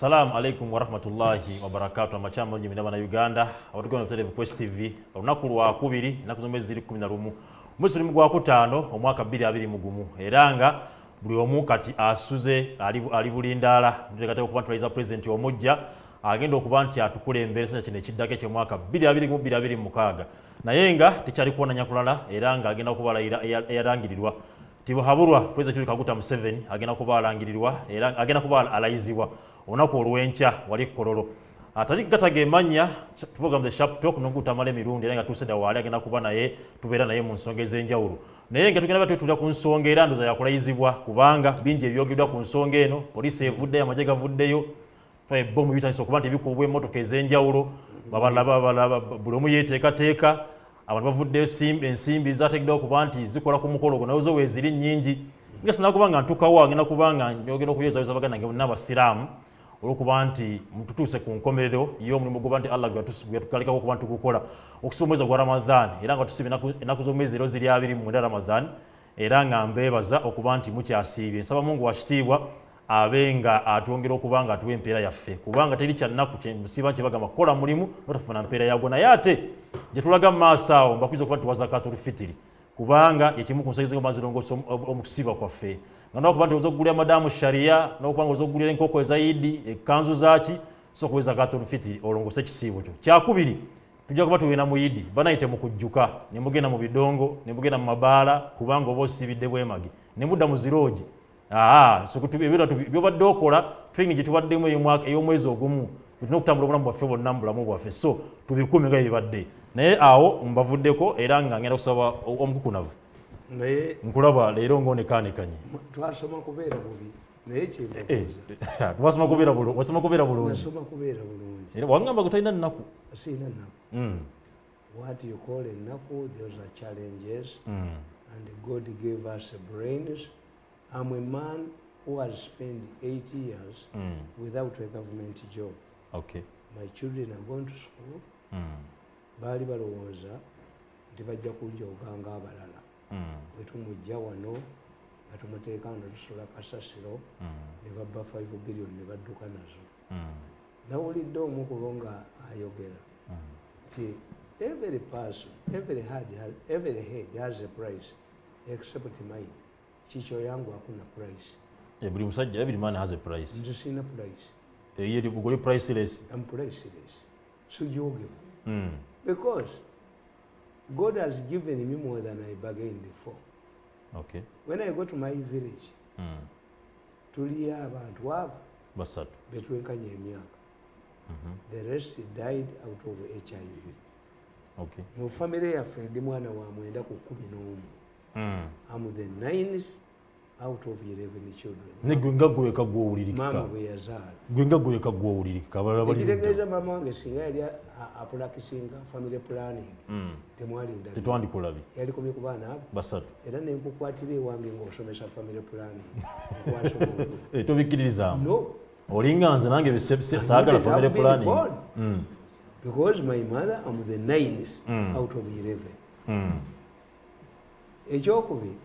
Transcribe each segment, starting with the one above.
Assalamu alaikum wa rahmatullahi wa barakatuh. Amachamba nje midaba na Uganda. Abatukona ku Quest TV. Olunaku lwa kubiri naku zomwezi ziri 11. Mwezi tuli mugwa kutaano omwaka 2020 eranga buli omu kati asuze ali bulindala tutekateko kuba ntwaliza president omujja agenda okuba nti atukulembere senya kino ekiddako eky'omwaka 2026 naye nga tekyali kuwona nyakulala era nga agenda kubalayira eyalangirirwa tibuhabulwa president Kaguta MUSEVENI agenda kuba alangirirwa era agenda kuba alayizibwa olunaku olw'enkya wali Kololo atali katagemanya program the sharp talk no Tamale Mirundi era nga tuseda wali agenda kuba naye tubeera naye mu nsonga ez'enjawulo naye nga tugenda batutula ku nsonga era ndoza yakulayizibwa kubanga bingi ebyogedwa ku nsonga eno poliisi evuddeyo amagye gavuddeyo bomu bitandise okuba nti ebikubwa emmotoka ez'enjawulo babalaba buli omu yeeteekateeka abantu bavuddeyo ensimbi zategeddwa okuba nti zikola ku mukolo gwo nawe zo weeziri nnyingi nga sinakuba nga ntukawo agenda kuba nga njogera okuyozayoza baganda nge n'abasiraamu olwokuba nti mututuuse ku nkomerero y'omulimu gwoba nti Allah gweyatukalekako okuba ntugukola okusiba omwezi gwa Ramadan era nga tusiba ennaku z'omwezi ero ziri 20 Ramadan era nga mbeebaza okuba nti mukyasiibye nsaba Mungu wa kitiibwa abe nga atwongera okuba nga atuwa empeera yaffe kubanga teri kyannaku musiba nti bagamba kola mulimu notafuna mpeera yagwo naye ate gye tulaga mu maaso awo mbakwiza okuba nti wa zakatul fitiri kubanga ekimu ku nsonga ezinga mazirongoosa omukusiba kwaffe nga nokuba nti oza okugulira madamu sharia nokuba nga oza okugulira enkoko eza Idi ekkanzu zaaki so okuweza zakatul fitiri olongoose ekisiibo kyo kyakubiri tujja kuba tugenda mu Idi banayite mu kujjuka ne mugenda mu bidongo ne mugenda mu mabaala kubanga oba osibidde bwemagi ne mudda mu ziroogi byobadde okola training gye tubaddemu ey'omwezi ogumu tulina okutambula obulamu bwaffe bonna mu bulamu bwaffe so tubikuume nga bibadde naye awo mbavuddeko era nga ngenda kusaba omukukunavu nkulaba leero ng'onekaanekanye twasoma kubeera bubi naye wasoma kubeera bulungi wangamba gutalina nnaku sirina nnaku what you call ennaku those are challenges and God gave us brains. I'm a man who has spent 8 years without a government job. Okay. My children are going to school. Bali balowooza nti bajja kunjooga ng'abalala. Bwe tumujja wano nga tumuteeka wano tusula kasasiro ne babba 5 billion ne badduka nazo. Nawulidde omu ku bo nga ayogera nti every person, every head has a price except mine. Chicho yangu hakuna price. Buli musajja every man has a price. Nze sina price. Yeri bugoli priceless. I'm priceless. Sujoge. Because God has given me more than I bargained for. Okay. When I go to my village, tuliya abantu abo basatu betwenkanye emyaka. The rest died out of HIV. Okay. Mu family yaffe ndi mwana wa mwenda ku 11. I'm the 9th out of 11 children. Ne gwenga gweka gwowulirika. Mama bwe yazaala. Gwenga gweka gwowulirika. Ekitegeeza mama wange singa yali apulakisinga family planning. Temwalinda. Tetwandikulabi. Yali komye ku baana abo. Basatu. Era ne nkukwatira ewange ng'osomesa family planning. Nkwasa omuntu. Tobikkiririzaamu. No. Olinga nze nange saagala family planning. Because my mother, I'm the 9th out of 11. Ekyokubiri,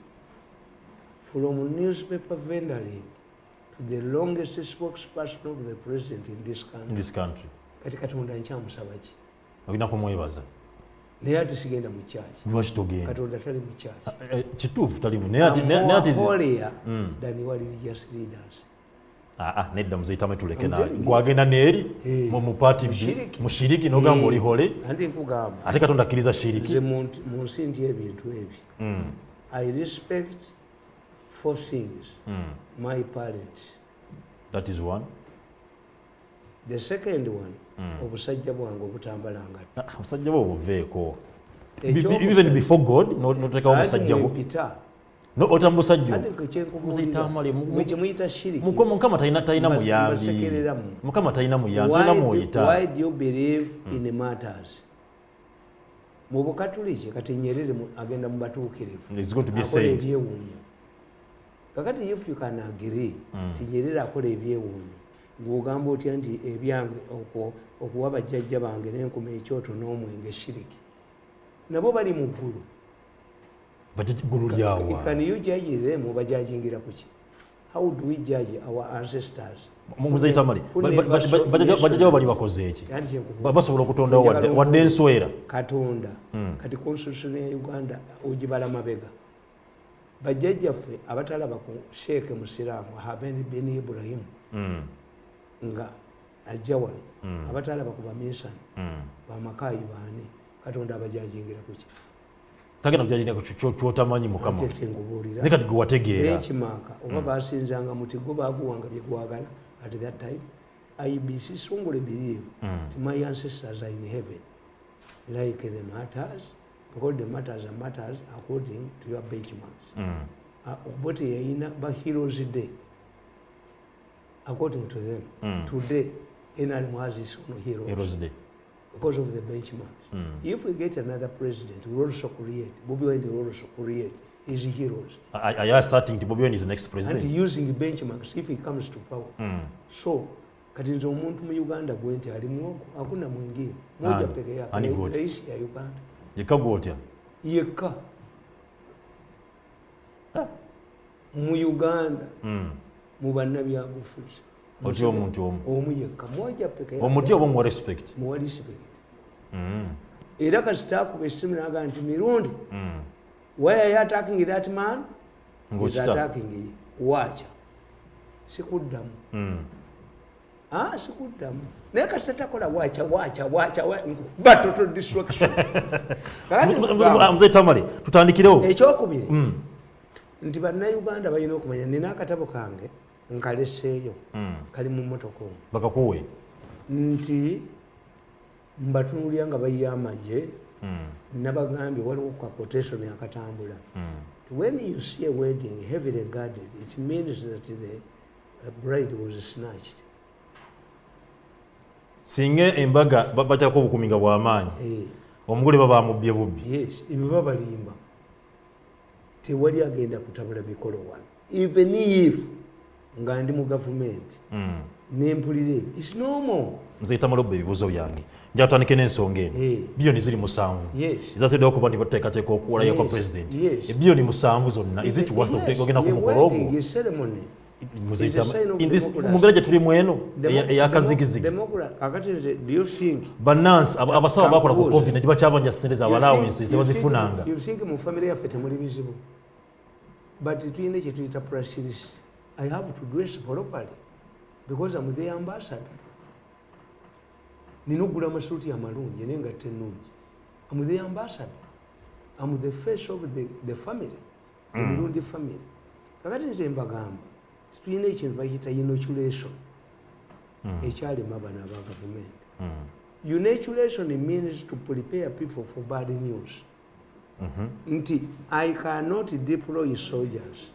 from newspaper vendoring to the longest spokesperson of the president in this country. Kati Katonda nkyamusaba ki? Olina kumwebaza. Naye ati sigenda mu church. Lwaki togenda? Katonda tali mu church. Kituufu talimu. Naye ati holier than your religious leaders. Nedda muzeyitamu tuleke naye gwagenda neeri mu party mushiriki n'ogamba oli hole andi nkugamba ate Katonda akkiriza shiriki nze mu nsi ndi ebintu ebi I respect 4 things. My parents. That is one. The second one, obusajja bwange obutambala nga obusajja bwo buveeko even before God notekawo obusajja bwo no otamusajja Tamale muyita shiriki Mukama talina muyambi Mukama talina muyambi talina muyita. Why do you believe in matters? Mu Bukatuliki kati Nyerere agenda mu batuukirivu. It's going to be said. Kakati if you can agree nti Nyerere akola ebyewuunyo ng'ogamba otya nti ebyange okuwa bajjajja bange n'enkuma ekyoto n'omwenge shiriki nabo bali mu ggulu. Gulu lyawa. Can you judge them obajajingira kuki? how do we judge our ancestors? Muzeyi Tamale bajjajawo bali bakoze eki basobola okutondawo wadde enswera katonda kati constitution ya Uganda ogibala mabega bajjajjaffe abatalaba ku Sheikh Musiraamu Habeni bin Ibrahim nga ajja wano abatalaba ku baminsani bamakayi baani katonda abajajingira kuki tagenda kujajingira ku kyotamanyi mukama ne kati gwe wategeera ekimaka oba basinzanga muti gwe baguwanga bye gwagala at that time IBC strongly believe that my ancestors are in heaven like the matters because the matters are matters according to your benchmarks but by heroes day according to them today NRM has its own heroes day because of the benchmarks. If we get another president, we also create, Bobi Wine will also create his heroes. Are you starting to Bobi Wine is the next president? And using benchmarks if he comes to power. So, kati nzo omuntu mu Uganda gwenti ali muogo, hakuna mwingine. Moja peke yake, rais ya Uganda. Yeka gwotya? Yeka. Mu Uganda, mu bannabyabufuzi. Oti omuntu omu yekka moja peke yake. Omuti obo mu respect. Mu respect. Era kasitaku besimu naga nti Mirundi. Why are you attacking that man? He's attacking you. Wacha. Sikuddamu. Sikuddamu. Naye kasita takola wacha. But total destruction. Muzeyi Tamale tutandikirewo. Ekyokubiri. Nti bannayuganda balina okumanya nina akatabo kange nkaleseeyo kali mu mmotoka bakakuwe nti mbatunulya nga bayiya amagye nabagambye waliwo ka quotation yakatambula when you see a wedding heavily guarded it means that the bride was snatched. Singa embaga batyako obukuminga bw'amaanyi omugole baba amubye bubbi. Yes, ebyo babalimba tewali agenda kutabula mikolo wano even if nga ndi mu gavumenti nempulira ebyo it's normal. Muzeyi Tamale obba ebibuuzo byange njatandike n'ensonga eno biliyoni ziri 7 ezateddewo okuba nti bateekateeka okuwolayo kwa president ebiliyoni 7 zonna is it worth okugenda ku mukolo ogwo Muzeyi Tamale mugera gye tuli mu eno eyakazigizigi kakati nze do you think bannansi abasawo bakola ku covid ne bakyabanja ssente za allowances tebazifunanga you think mu family yaffe temuli bizibu but tuyina kye tuyita practice. I have to dress properly because I'm the ambassador. Ninogula amasuuti amalungi n'engatte ennungi. I'm the ambassador. I'm the face of the family, the Mirundi family. Kakati nze mbagamba tulina ekintu bakiyita inoculation ekyalema abana aba gavumenti. Inoculation means to prepare people for bad news. Nti I cannot deploy soldiers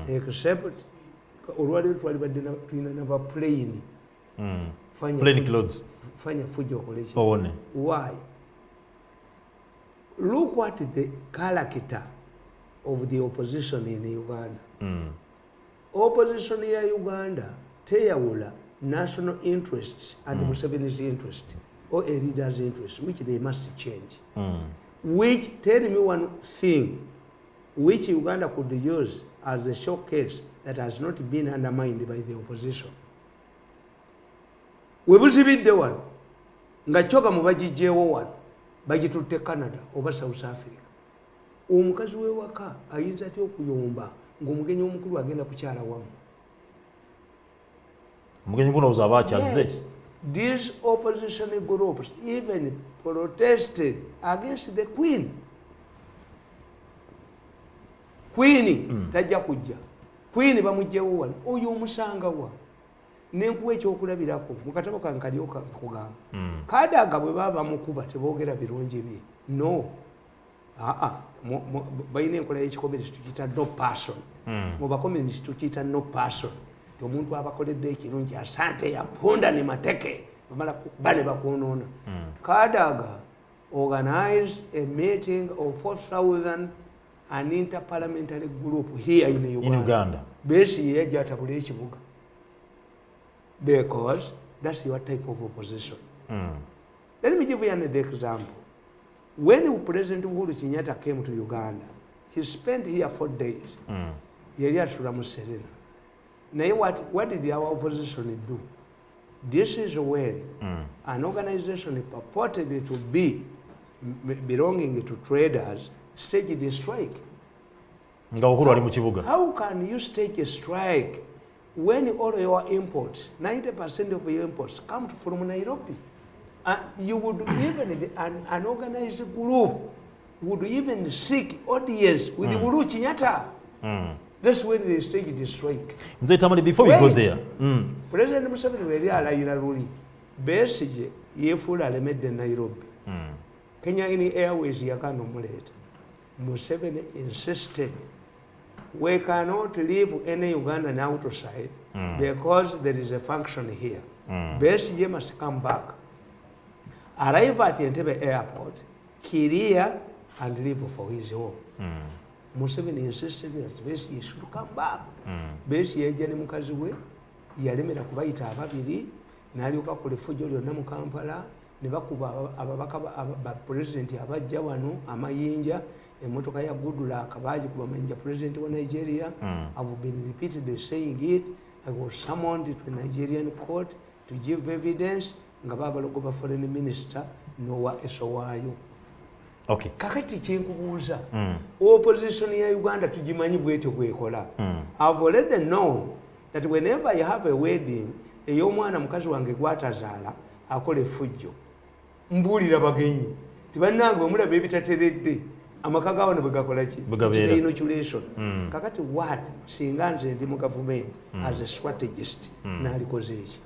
except olwaleero twali badde tulina naba plane clothes fanya fujo okoleki owone. Why? Look what the character of the opposition in Uganda. Opposition ya Uganda teyawula national interests and Museveni's interest or a leader's interest, which they must change. Which, tell me one thing which Uganda could use as a showcase that has not been undermined by the opposition. Webuzibidde wano nga choka mubajijjeewo wano bagitutte Canada oba South Africa. Omukazi w'ewaka ayinza atya okuyomba ng'omugenyi omukulu agenda kukyala wamu. Omugenyi guno ozaba akyazze. These opposition groups even protested against the Queen. Queen tajja kujja. Queen bamugjewo wano oyo omusanga wa nenkuwa ekyokulabirako mu katabo kankalyo kakugamba Kadaga bwe baba mukuba teboogera birungi bye no bayina enkola y'ekikomeresi tukiyita no person mu bakomeresi tukiyita no person omuntu abakoledde ekirungi asante yapunda ne mateke bamala bane bakwonoona Kadaga organized a meeting of 4,000 an interparliamentary group here in Uganda. Besi yajja atabula ekibuga. Because that's your type of opposition. Let me give you another example. When President Uhuru Kenyatta came to Uganda, he spent here 4 days. Yali asula mu Serena. Now what did our opposition do? This is when an organization purported to be belonging to traders staged a strike. How can you stage a strike when all your imports, 90% of your imports come from Nairobi? You would even, an organized group would even seek audience with Uhuru Kenyatta. That's when they staged the strike. Before we go there, President Museveni wali alayira luli Besigye yefuula alemedde Nairobi. Kenya Airways yakana omuleeta. Museveni insisted we cannot leave any Ugandan outside because there is a function here. Besigye must come back. Arrive at Entebbe airport, clear and leave for his home. Museveni insisted that Besigye should come back. Besigye yajja ne mukazi we yalemera kubayita ababiri n'alyoka akola effujjo lyonna mu Kampala ne bakuba ababaka ba pulezidenti abajja wano amayinja emmotoka ya Goodluck baagikuba amayinja pulezidenti wa Nigeria. I've been repeatedly saying it. I was summoned to a Nigerian court to give evidence nga baagala okuba foreign minister Noah Esowaayo. Okay. Kakati kyenkubuuza opposition ya Uganda tugimanyi bwetyo bwekola. I've already known that whenever you have a wedding ey'omwana mukazi wange gwatazaala akola effujjo mbuulira bagenyi tibannange omulaba ebitateredde amaka gawo ne bwe gakola ki inoculation. Kakati what singa nze ndi mu government as a strategist naalikoze eki?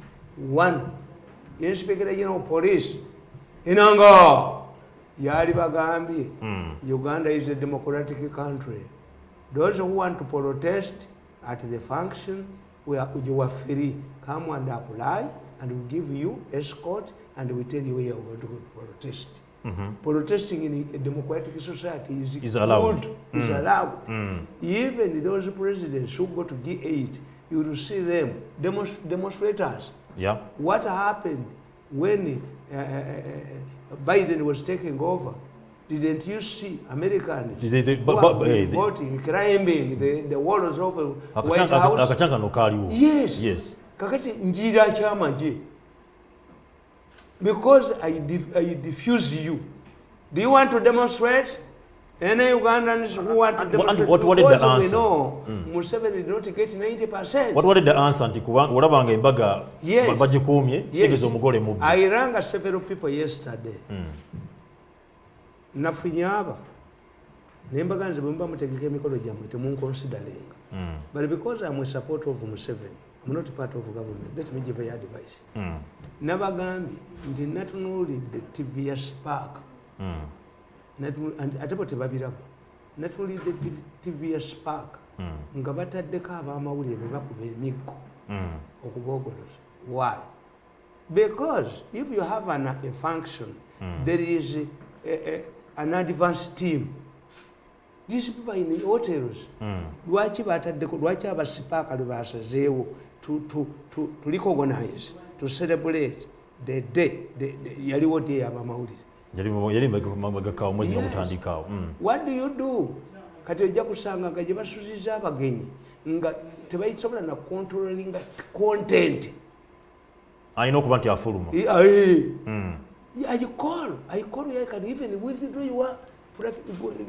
One, Inspector General Police Inanga yali bagambye Uganda is a democratic country. Those who want to protest at the function where you are free, come and apply and we give you escort and we tell you where you are going to protest. Protesting in a democratic society is allowed. Is allowed. Even those presidents who go to G8, you will see them, demonstrators. Yeah. What happened when Biden was taking over? Didn't you see Americans voting, climbing the walls of the White House? Yes. Yes. Kakati njira kyamaje. Because I diffuse you. Do you want to demonstrate? Any Ugandans who want to demonstrate? What did the answer? We know Museveni did not get 90%. What did the answer? Walabanga embaga bagikumye kitegeeza omugole mubbi. I rang several people yesterday. Nafunyaba. Nembaga nze bwe mutegeka emikolo gyammwe temunconsideringa. But because I'm a supporter of Museveni, I'm not part of government. Let me give you advice. Nabagambye nti natunuulidde TV ya Spark. Ate bo tebabirabo. Natunuulidde TV ya Spark nga bataddeko ab'amawulire be bakuba emiggo okubogoloza. Why? Because if you have a function, there is an advanced team. These people in the hotels, lwaki bataddeko, lwaki abasipaaka lwe basazeewo to recognize, to celebrate the day, yaliwo day ab'amawulire. Yali magakawo mwezi nga mutandikawo. What do you do? Kati ojja kusanga nga gye basuziza abagenyi nga tebayisobola na controlling content. Ayina okuba nti afuluma. I call you, I can even withdraw your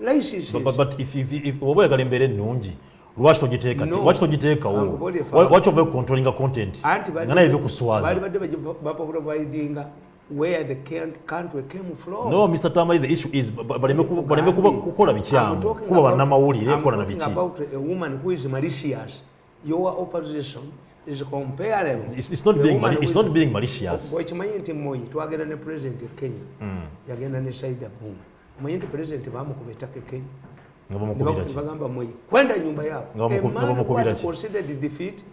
licenses. But if oba oyagala embeera ennungi, lwaki togiteekawo? Lwaki ova controlling content? Nga naye bikuswaza. Bali badde baprovidinga where the country came from. No, Mr. Tamale, the issue is baleme kukola bikyamu. Kuba bannamawulire kola na biki. I'm talking about a woman who is malicious. Your opposition is comparable. It's not being malicious. Okimanyi nti Moi twagenda ne president e Kenya. Yagenda ne Saida Boom. Omanyi nti president bamukuba ettaka e Kenya. Bagamba Moi kwenda nyumba yako. A man who was considered defeat.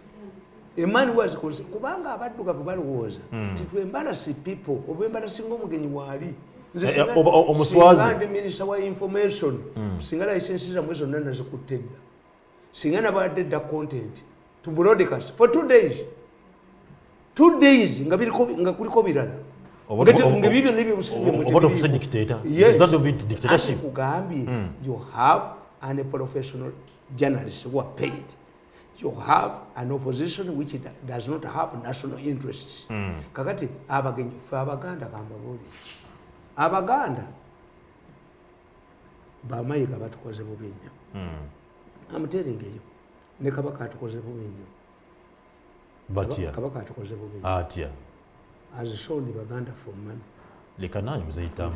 A man who was considered kubanga abaddugavu balowooza nti twembalasi people obwembalasinga omugenyi waali. Omuswazi minister wa information singa license zamwe zonna nazikutte dda. Singa nabadde dda content to broadcast for 2 days. 2 days nga kuliko birala. Yes. You have a professional journalist who are paid. you have an opposition which does not have national interests. Kakati abagenyi fe abaganda kambabuli. Abaganda bamayiga batukoze bubi nnyo. I'm telling you. Ne kabaka atukoze bubi nnyo. Batya. Kabaka atukoze bubi. Atya. Has shown Baganda for money. Lekananyi muzayita.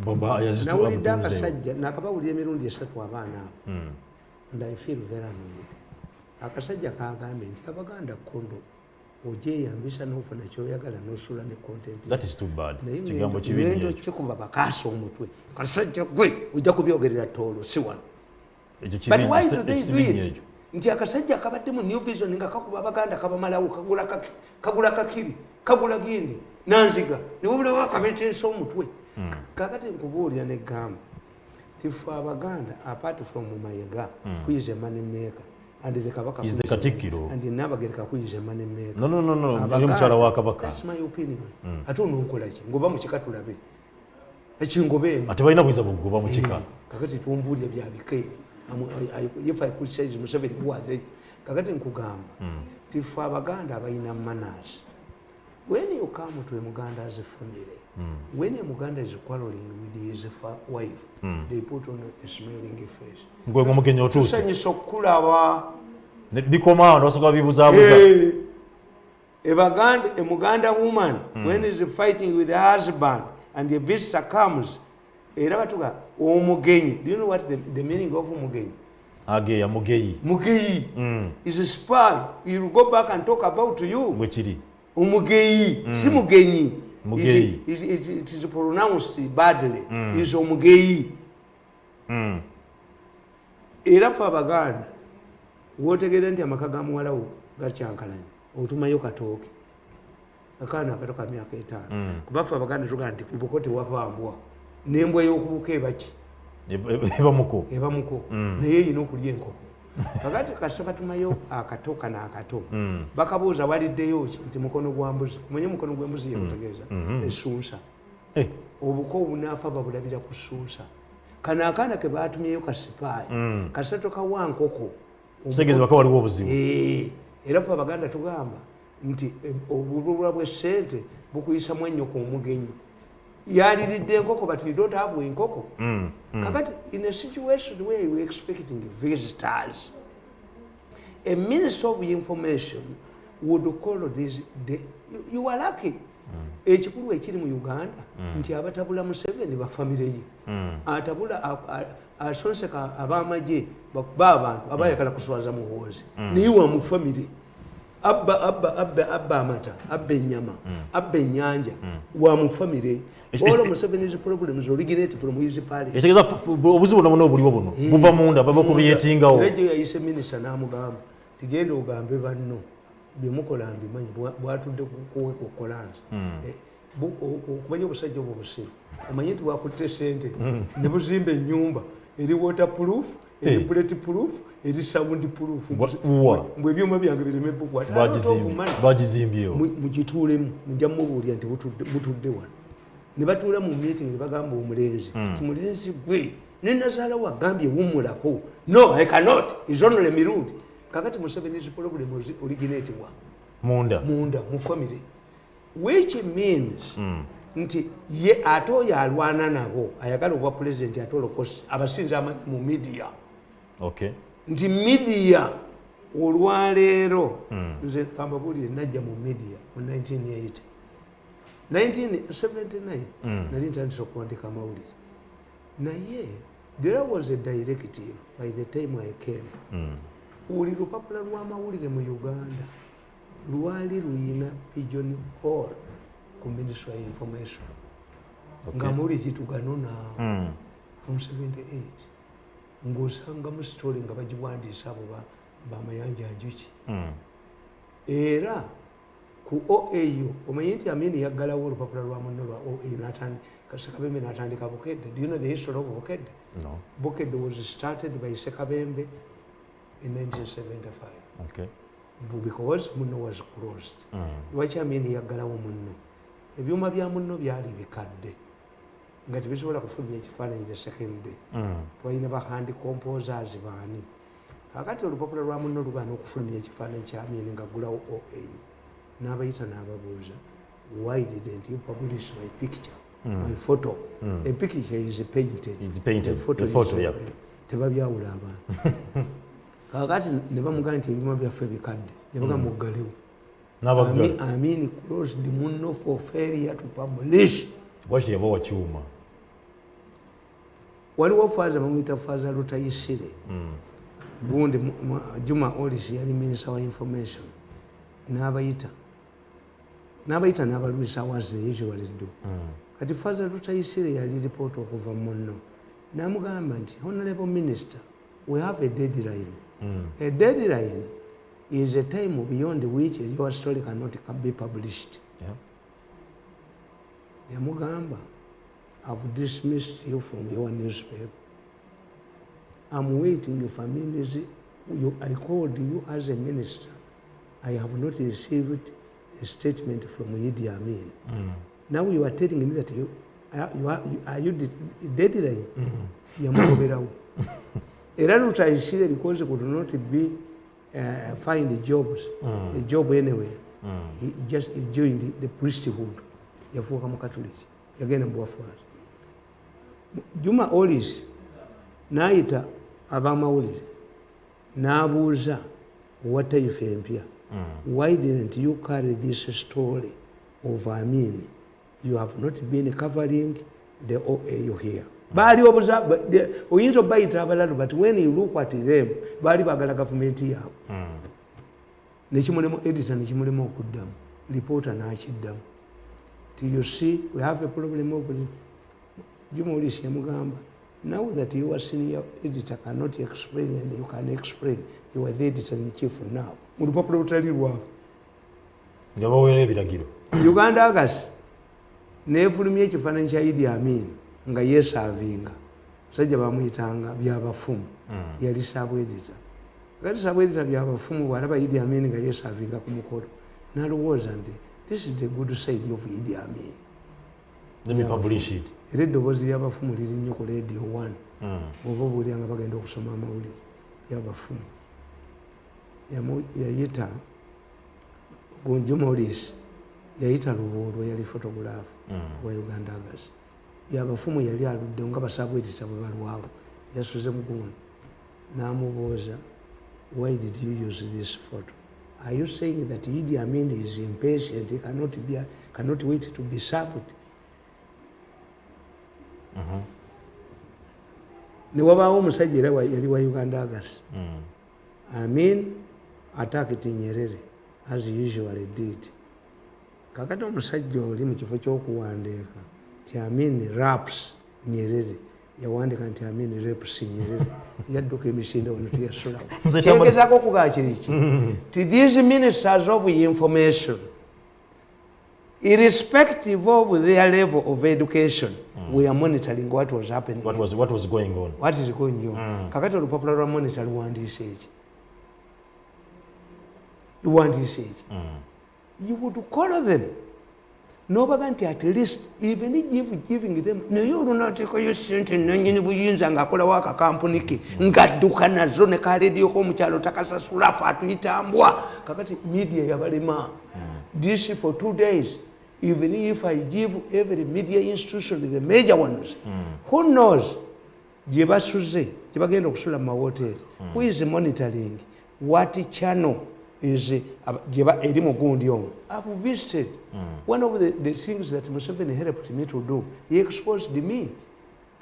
Baba yazitwa abudanga sajja nakabawuli emirundi esatu abaana. And I feel very annoyed. Akasajja kagambye nti abaganda kondo ojeyambisa n'ofuna kyoyagala n'osula ne content. That is too bad. Kigambo kibi nnyo. Nendo kikuba bakaasa omutwe. Kasajja gwe ojja kubyogerera toolo si wano. But why do they do it? Nti akasajja kabadde mu New Vision nga kakuba abaganda kabamalawo kagula kakiri kagula gindi nanziga niwubula wakabetensa omutwe. Kakati nkubuulira ne gamba tifu abaganda apart from Mayiga who is a money maker and the kabaka is the katikiro and the Nabagereka who is a money maker. No ndi mukyala wa kabaka. That's my opinion. Ate ononkola ki ngoba mu kika tulabe ekingobe ate balina buyinza bugoba mu kika. Kakati tumbuulira bya bike. If I could say Museveni who are they? Kakati nkugamba tifu abaganda abalina manners. When you come to a Muganda as a family, when a Muganda is quarreling with his wife, they put on a smiling face. Ngwe ngomugenyi otuuse. Tusanyisa okulawa. Ne bikoma basoka bibuzaabuza. A Muganda woman, when is fighting with her husband and the visitor comes, era batuga omugenyi. Do you know what the meaning of omugenyi? Ageya mugeyi. Mugeyi is a spy. He will go back and talk about you. Bwekiri. Umugeyi, si mugenyi. Mugeyi. It is pronounced badly. Is omugeyi. Era fa abaganda wotegeera nti amaka ga muwalawo gakyankalanye otumayo katooke akaana akatoka myaka 5 kuba fa abaganda tugaa nti kubuko tewavambwa n'embwa y'okubuka ebaki ebamuko naye erina okulya enkoko kakati kasaba tumayo akatoka n'akato bakabuuza waliddeyo ki nti mukono gwa mbuzi omanye mukono gw'embuzi yemutegeeza essuunsa obuko obunaafa babulabira ku ssuunsa kano akaana ke baatumyeyo kasipaayi kasato kawa nkoko kitegeeza baka waliwo obuzibu era ffe abaganda tugamba nti obululwa bw'essente bukuyisa mwannyoko omugenyi yaliridde enkoko but you don't have enkoko kakati in a situation where you expecting visitors a minister of information would call this you are lucky ekikulu ekiri mu Uganda nti abatabula Museveni ba family ye atabula asonseka abamagye babantu abayagala kuswaza muhoozi naye wa mu family abba amata abba ennyama abba ennyanja wa mu family. All of Museveni's problems originate from his palace. Etegeza obuzibu buno buliwo buno buva munda baba kubiyetingawo. Rejo yayise minister n'amugamba tigenda ogambe banno byemukola mbimanyi bwatudde kuweka okolanza okumanya obusajja obwo busiru omanyi nti wakutte sente ne buzimba ennyumba eri waterproof eri bulletproof eri soundproof mbwe ebyuma byange bireme bagizimbyewo mugituulemu mujja mubuulira nti butudde wano ne batuula mu meeting ne bagamba omulenzi ti mulenzi gwe ne nazaala wagambye wumulako. No, I cannot. It's only Mirundi. Kakati Museveni's problem was originating munda mu family, which means nti ye ato yalwana nabo ayagala okuba president atolokosi abasinza mu media. Okay. Nti media olwaleero nze kambabulire najja mu media mu 1980 1979 nali ntandise okuwandika amawulire naye there was a directive by the time I came. Uli lupapula lw'amawulire mu Uganda lwali luyina pigeon hole ku Ministry of Information. Nga muli kitugano na from 78 ng'osanga mu story nga bagiwandiisa abo bamayanja njuki. Era ku OAU omanyi nti Amini yaggalawo olupapula lwa munno lwa OAU Sekabembe n'atandika Bukedde. Do you know the history of Bukedde? No. Bukedde was started by Sekabembe in 1975. Okay. Because munno was closed. Lwaki Amini yaggalawo munno? Ebyuma bya munno byali bikadde nga tebisobola kufulumya ekifaananyi the second day. Twalina ba hand composers baani. kakati olupapula lwa munno lubaana okufulumya ekifaananyi kya Amin nga gulawo OAU n'abayita n'ababuuza why didn't you publish my picture my photo a picture is painted the photo yeah tebabyawula abantu kakati ne bamugamba nti ebyuma byaffe bikadde yabaga muggalewo Amin closed munno for failure to publish washi yabawa kyuma waliwo faaza bamuyita faaza Lutayisire gundi Juma Olis yali minister wa information n'abayita n'abalwisa awards they usually do kati faaza Lutayisire yali report okuva munno n'amugamba nti honorable minister we have a deadline a deadline is a time beyond which your story cannot be published yamugamba I've dismissed you from your newspaper. I'm waiting for ministry. I called you as a minister. I have not received a statement from Idi Amin. Now you are telling me that you deadline. Yamugoberawo. Era Lutayisire because he could not be find jobs, a job anywhere. He joined the priesthood. Yafuuka mu Catholic. Yagenda mu bwafuazi. Juma Olis n'ayita abamawulire n'abuuza wa Taifa empya why didn't you carry this story of Amin? You have not been covering the OAU here. Baali obuza oyinza obayita abalalu but when you look at them baali baagala gavumenti yaabwe nekimulemu editor nekimulemu okuddamu reporter n'akiddamu. Do you see we have a problem of Juma Olis yamugamba now that you are senior editor cannot explain and you can explain you are the editor in chief now mu lupapula olutali lwawe nga baweera ebiragiro Uganda Agas neefulumya ekifaananyi kya Idi Amin nga yeesaavinga musajja bamuyitanga byabafumu yali saabu editor kati saabu editor byabafumu bw'alaba Idi Amin nga yeesaavinga ku mukolo n'alowooza nti this is the good side of Idi Amin. Let me publish it. Era eddoboozi ly'abafumu liri nnyo ku Radio 1 oba obuulya nga bagenda okusoma amawulire y'abafumu yayita Juma Olis yayita Lubuulwa yali photograph wa Uganda Agas y'abafumu yali aludde nga basaabu edita bwe balwawo yasuze mugundi n'amubuuza why did you use this photo? Are you saying that Idi Amin is impatient, he cannot wait to be served? Ne wabaawo omusajja era yali wa Uganda Agas. Amin attacked Nyerere as he usually did. Kakati omusajja oli mu kifo ky'okuwandiika nti Amin raps Nyerere yawandiika nti Amin raps Nyerere yadduka emisinde wano teyasulawo. Kyegezaako okugaa kiriki nti these ministers of information irrespective of their level of education we are monitoring what was happening what was going on what is going on kakati olupapula lwa monitor luwandiise eki you would call them nobaga nti at least even if giving them naye olunaatekayo sente nanyini buyinza ng'akolawo akakampuni ke ng'adduka nazo ne kaleediyo k'omukyalo takasasula fe atuyitambwa kakati media yabalema this for 2 days. Even if I give every media institution, the major ones, who knows? Jebasuze, jebagenda okusula mu mahoteli. Who is monitoring? What channel is jeba eri mugundi omwo? I've visited. One of the things that Museveni helped me to do, he exposed me.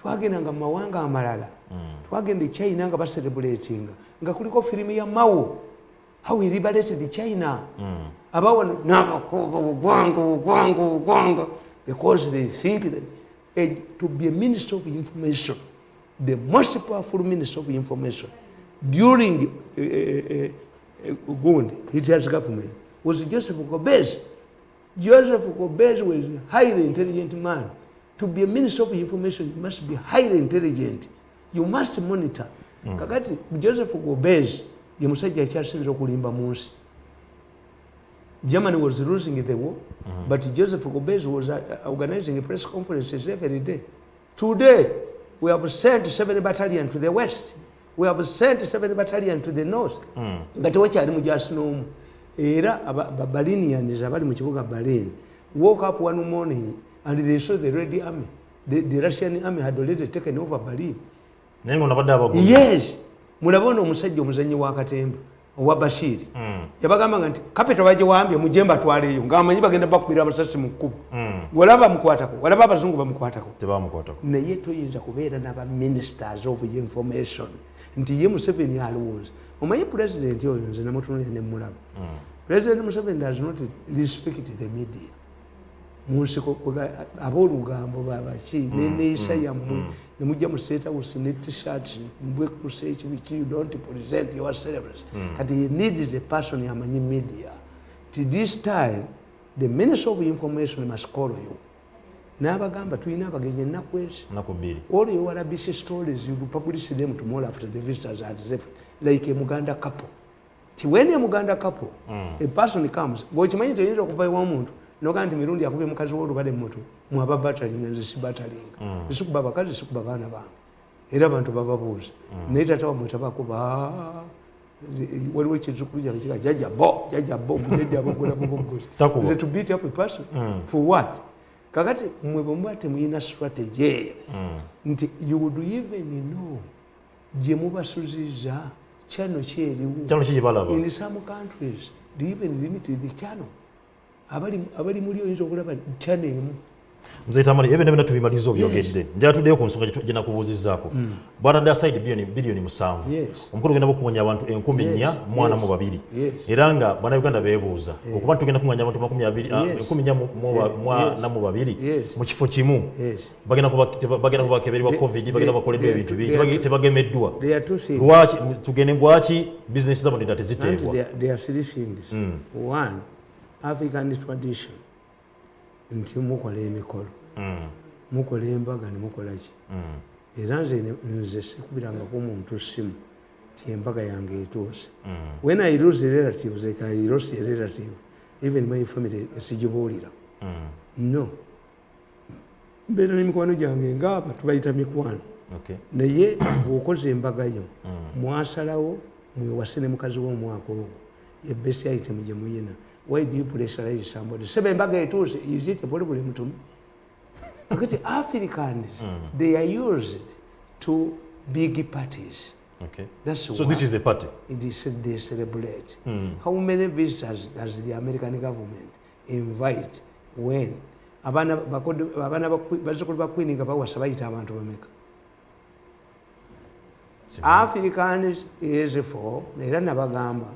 Twagendanga mu mawanga amalala. Twagenda China nga baselebratinga. Nga kuliko firimu ya Mao. How he liberated China. About because they think that to be a minister of information, the most powerful minister of information during Hitler's government was Joseph Gobez. Joseph Gobez was a highly intelligent man. To be a minister of information, you must be highly intelligent. You must monitor. Kakati Joseph Gobez ye musajja akyasinze okulimba mu nsi. Germany was losing the war, but Joseph Gobez was organizing press conferences every day. Today, we have sent 7 battalions to the west. we have sent 7 battalion to the north nga tewakyali mujasi n'omu era Balinians abali mu kibuga Berlin woke up one morning and they saw the Red Army, the Russian army had already taken over Berlin. Yes, mulabona omusajja omuzanyi wa katemba owa Bashir yabagamba nti capital baje waambye mujemba twaleyo ng'amanyi bagenda bakubira abasasi mu kkubo walaba mukwatako walaba abazungu bamukwatako tebamukwatako naye toyinza kubeera n'aba ministers of information nti ye Museveni alowooza omanyi president oyo nze namutunulira ne mulaba President Museveni does not respect the media musiko abolugambo babaki neneisa yammwe nemujja mu state house ne t-shirt mbwe kusechi which you don't present yourselves kati he needs a person yamanyi media to this time the minister of information must call you n'abagamba tulina abagenyi nakwezi nakubiri all your RBC stories you publish them tomorrow after the visitors are left like a Muganda couple when a Muganda couple a person comes gochimanyi toyinza okuva ewa muntu nokanti Mirundi akube mukazi wolu bale moto mwaba battling nze si battling sikuba bakazi sikuba bana bange era abantu bababuuza naye tata wamwe tabakuba waliwo ekizukulu kika jajja bo gula bogozi nze to beat up a person for what kakati mwe bomba temuyina strategy nti you would even know gye mubasuziza channel kyeriwo in some countries they even limit the channel abali muri oyinza okulaba channel emu mzee Tamale ebyo nebyo tubimaliza obyogedde njala tuddeyo ku nsonga gye nakubuuzizaako bwana aside bilioni 7 omukulu genda okuwonya abantu 1,442 era nga bwana Uganda beebuuza okuba tugenda kuwonya abantu 1,442 mu kifo kimu bagenda kubakeberwa covid bagenda bakoledwa ebintu bingi tebagemeddwa lwaki tugende bwaki business zabo ndenda teziteebwa there are 3 things one African tradition nti mukola emikolo mukola embaga ne mukola ki era nze sikubirangako omuntu simu ti embaga yange etuuse when I lose relatives like I lost a relative even my family sigibuulira no mbeera n'emikwano gyange ngaaba tubayita mikwano naye bw'okoze embaga yo mwasalawo mwewase ne mukazi w'omwaka ogwo yebesi item gye muyina. Why do you pressurize somebody? Seven bagators, is it a problem to me? Because Africans, they are used to big parties. Okay. That's so this is the party? It is, they celebrate. How many visitors does the American government invite when abana bazukulu bakwininga bawasa bayita abantu bameka? Africans is for, era nabagamba,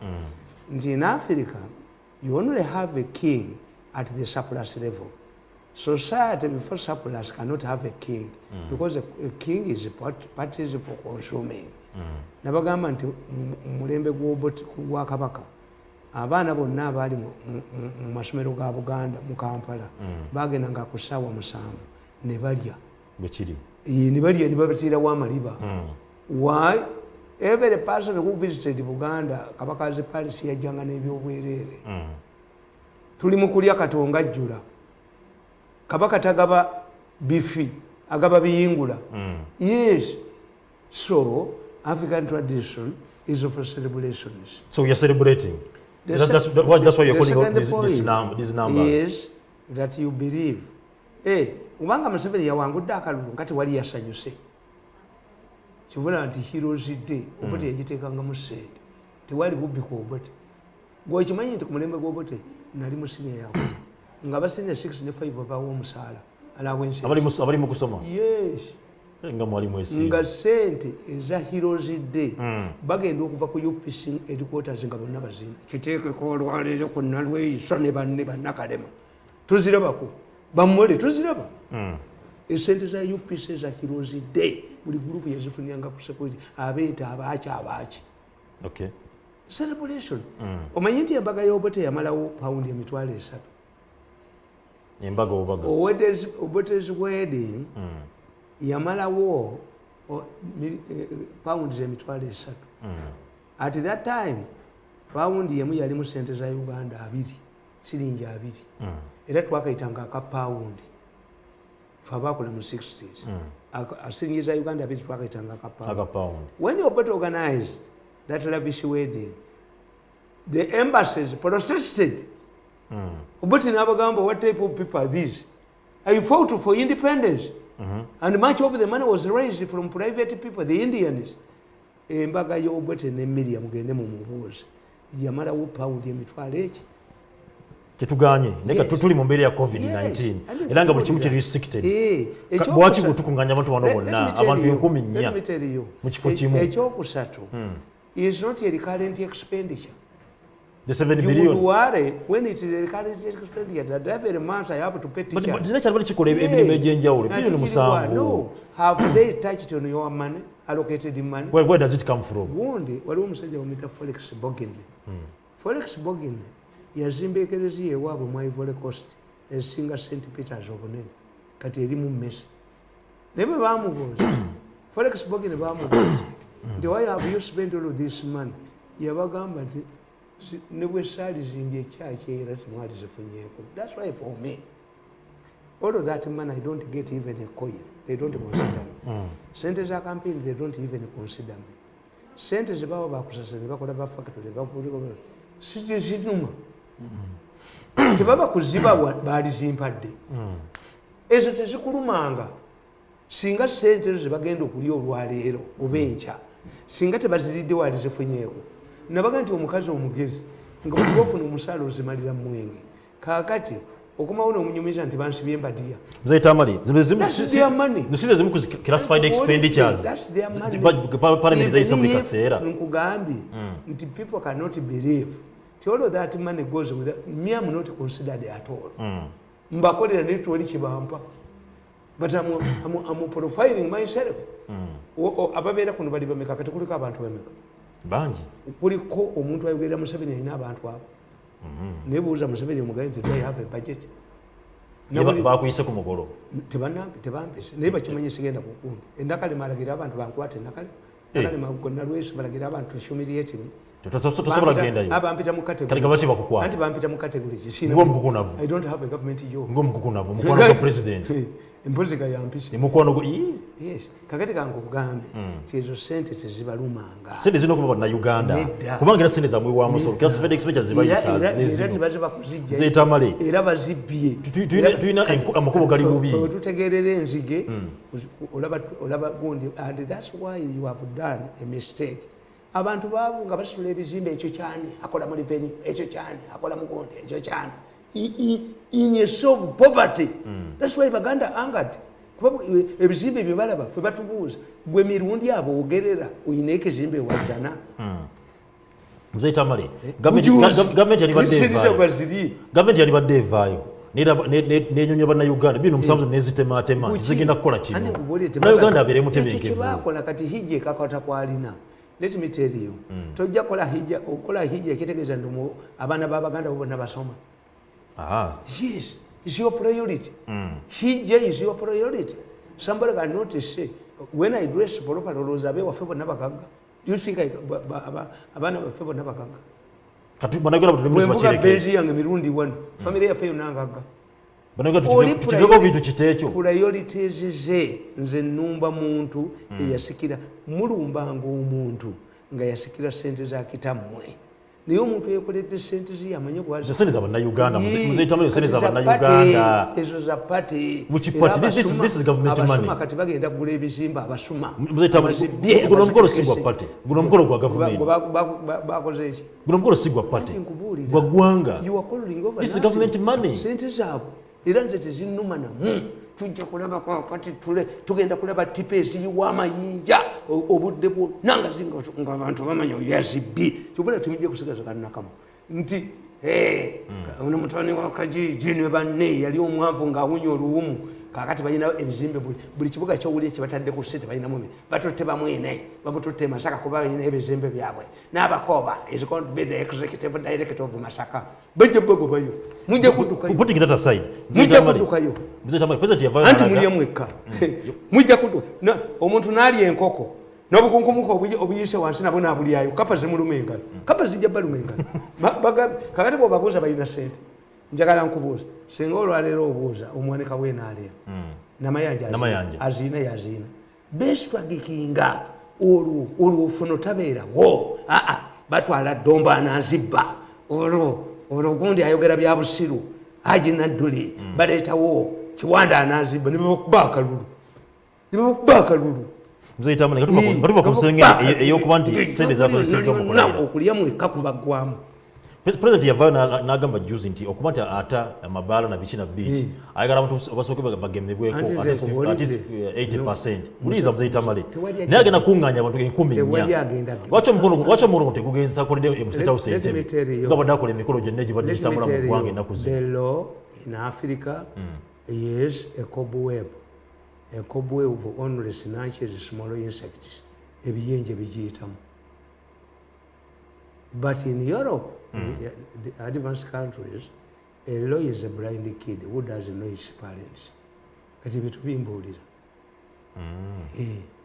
in Africa, you only have a king at the surplus level. Society before surplus cannot have a king because a king is parties for consuming. Nabagamba nti mulembe gwa kabaka abaana bonna abali mu masomero ga Buganda mu Kampala bagenda nga kusawa musanvu ne balya bekiri ne balya ne babatira wa maliba. Why? Every person who visited Buganda, Kabakazi Palace yajjanga n'ebyobwerere. Tuli mu kulya katonga jjula. Kabaka tagaba bifi, agaba biyingula. Yes. So, African tradition is of celebrations. So we are celebrating. That's why you're calling out these numbers. Yes, that you believe. Ubanga Museveni yawangudde akalulu nkati wali yasanyuse. Kivula nti Heroes Day obote yagiteekanga mu ssente tewali bubbi ku obote gwokimanyi nti ku mulembe gw'obote nali mu senior yawe nga basenior 6 ne 5 babawo omusaala alawensi abali mu kusoma. Yes, nga mwali mwesi nga ssente eza Heroes Day bagenda okuva ku UPC headquarters nga bonna bazina kiteekeko olwaleero ku nalweyiso ne bannakalema tuzirabako bammole tuziraba esente za UPC za Heroes Day buli group yazifunyanga ku security abeeta abaaki. Okay. Celebration. Omanyi nti embaga y'obote yamalawo paundi emitwalo 3. Embaga obaga. Obote's wedding yamalawo paundi emitwalo 3. At that time paundi yemu yali mu sente za Uganda 2 siringi 2 era twakayitanga aka paundi. Fabakula mu 60s. Asingiza Uganda bit twakayitanga akapound. When you but organized that lavish wedding, the embassies protested. But in Abagamba, what type of people are these? I fought for independence. And much of the money was raised from private people, the Indians. Embaga y'obwete n'emmere mugende mu mubuuzi yamalawo pound emitwalo eki tetuganye neka tuli mu mbeera ya COVID-19 era nga buli kimu kiri restricted bwaki butukunganya abantu bano bonna abantu 1,400 mu kifo kimu ekyokusatu is not a recurrent expenditure. The 7 billion. You worry when it is a recurrent expenditure that every month I have to pay teacher. But dina cyari kikole emirimu egyenjawulo bilioni musanvu. No, have they touched on your money, allocated money? Where does it come from? Wundi waliwo omusajja bamuyita Forex Bogini. Forex Bogini yazimba ekereziya ewaabwe mu Ivory Coast esinga St. Peters obunene kati eri mu Messi. Naye bwe baamubuuza Forex Bogini baamubuuza nti why have you spent all of this money? Yabagamba nti ne bwe saalizimbye ekyaki era temwali zifunyeeko. That's why for me all of that money I don't get even a coin. They don't consider me. Sente za campaign they don't even consider me. Sente ze baba bakusasa ne bakola ba factory bakuliko sinuma. Tebaba kuziba baalizimpadde. Ezo tezikulumanga. Singa sente ze bagenda okulya olwaleero oba enkya. Singa tebaziridde wali zifunyeeko. Nabaga nti omukazi omugezi nga bwe bafuna omusaala ozimalira mu mwenge. Kaakati okumawona omunyumiza nti bansibye embadiya. Mzee Tamale, nsize zimu classified expenditures. That's their money. Parliament zaisa mu kaseera. Nkugambye nti people cannot believe. All of that money goes with that. Me, I'm not considered at all. Mbakolera netwali kibampa. But I'm profiling myself. Ababeera kuno bali bameka kati kuliko abantu bameka. Bangi. Kuliko omuntu ayogerera Museveni alina abantu abo. Nebuuza Museveni omugaye nti do I have a budget? Bakuyise ku mugolo. Tebampise. Naye bakimanyi sigenda kukundi. Endakale malagira abantu bankwate endakale. Endakale magonna lwesi balagira abantu humiliate. Tosobola kugendayo. Abampita mu category. Kali gabachi bakukwata. Anti bampita mu category kishina. Ngo mukukunavu. I don't have a government job. Ngo mukukunavu. Mukwano kwa president. Empozi ga yampisi. Ni mukwano go yes. Kakati kangu kugambe. Tizo sente tezibalumanga. Sente zino kuba na Uganda. Kubangira sente za mwiwa musoro. Kasi FedEx expenses zibayisa. Zeti baziba kuzijja. Mzee Tamale. Era bazibbiye. Tuina amakubo gali bubi. Tutegerere enzige. Olaba gundi and that's why you have done a mistake. Abantu babu nga basula ebizimbe ekyo kyani akola mu revenue ekyo kyani akola mu konti ekyo kyani in a soft poverty. That's why Baganda angered kuba ebizimbe byebalaba fe batubuuza gwe Mirundi abo ogerera oyina ekizimbe wazana. Mzee Tamale government yali badde evaayo n'enyonyo banna Uganda bino musanvu nezitematema zigenda kukola kino na Uganda abeere mutebenkevu ekyo bakola kati hijje kakata kwalina. Let me tell you, tojja kola hija kitegeeza nti abaana b'Abaganda bonna basoma. Yes, it's your priority. Hija is your priority. Somebody cannot say, when I dress properly, olowooza ab'ewaffe bonna bagagga. Do you think abaana baffe bonna bagagga? Kati banagala batulembuzi bakireke. Benzi yange mirundi wano, family yaffe yonna ngagga. Tutiveko bintu kiteekyo. Priorities ze nze nnumba muntu eyasikira mulumbanga omuntu nga yasikira sente za kitammwe. Naye omuntu yekoledde sente ze yamanye gwaza. Sente za Bannayuganda, Mzee Tamale sente za Bannayuganda. Ezo za party. Which party? This is government money. Abasuma kati bagenda kugula ebizimba abasuma. Mzee Tamale guno mukolo si gwa party. Guno mukolo gwa government. Bakoze eki. Guno mukolo si gwa party. Gwa gwanga. You are calling over. This is government money. Sente zabo. Era nze tezinnuma namu. Tujja kulaba kati tugenda kulaba tipe eziyiwa amayinja obudde bwonna nga abantu bamanya yazibbi kyobula tumijja kusigaza kannakamu nti ono mutwani wa Kajiji ne banne yali omwavu ng'awunya oluwumu kakati balina ebizimbe buli kibuga kyowuli ekibatadde ku ssente balinamu batutte bamwine bamututte Masaka kuba balina ebizimbe byabwe n'abakoba is going to be the executive director of Masaka bajja bagobayo mujja kuddukayo putting that aside mujja kuddukayo Mzee Tamale president yavaayo anti mulya mwekka mujja kudduka omuntu n'ali enkoko n'obukunkumuka obuyise wansi nabo naabulyayo kapa zimuluma engalo kapa zijja baluma engalo kakati bw'obabuuza balina sente njagala nkubuuza singa olwaleero obuuza omwanika w'enaalera namayanja azina yazina beswagikinga olwo funo tabeerawo batwala Domba anazibba olwo gundi ayogera bya busiru Haji Nadduli baleetawo Kiwanda anazibba nibakuba akalulu Mzee Tamale katuva ku nsenge eyokuba nti sente zakozesebwa mu kulayira okulya mwekka kubagwamu. President yavaayo n'agamba juzi nti okuba nti ata amabaala na biki na biki ayagala abantu abasooke bagemebweko at least 80%. Muliiza Mzee Tamale naye agenda kuŋŋaanya abantu 4,000. Lwaki omukono tegugenze takoledde mu State House Entebbe nga badde akola emikolo gyonna egibadde gitambula mu ggwanga ennaku zino? The law in Africa is a cobweb of only snatches, small insects, ebiyenje bigiyitamu. But in Europe, the advanced countries, a law is a blind kid who doesn't know his parents. Kati bitu bimbuulira.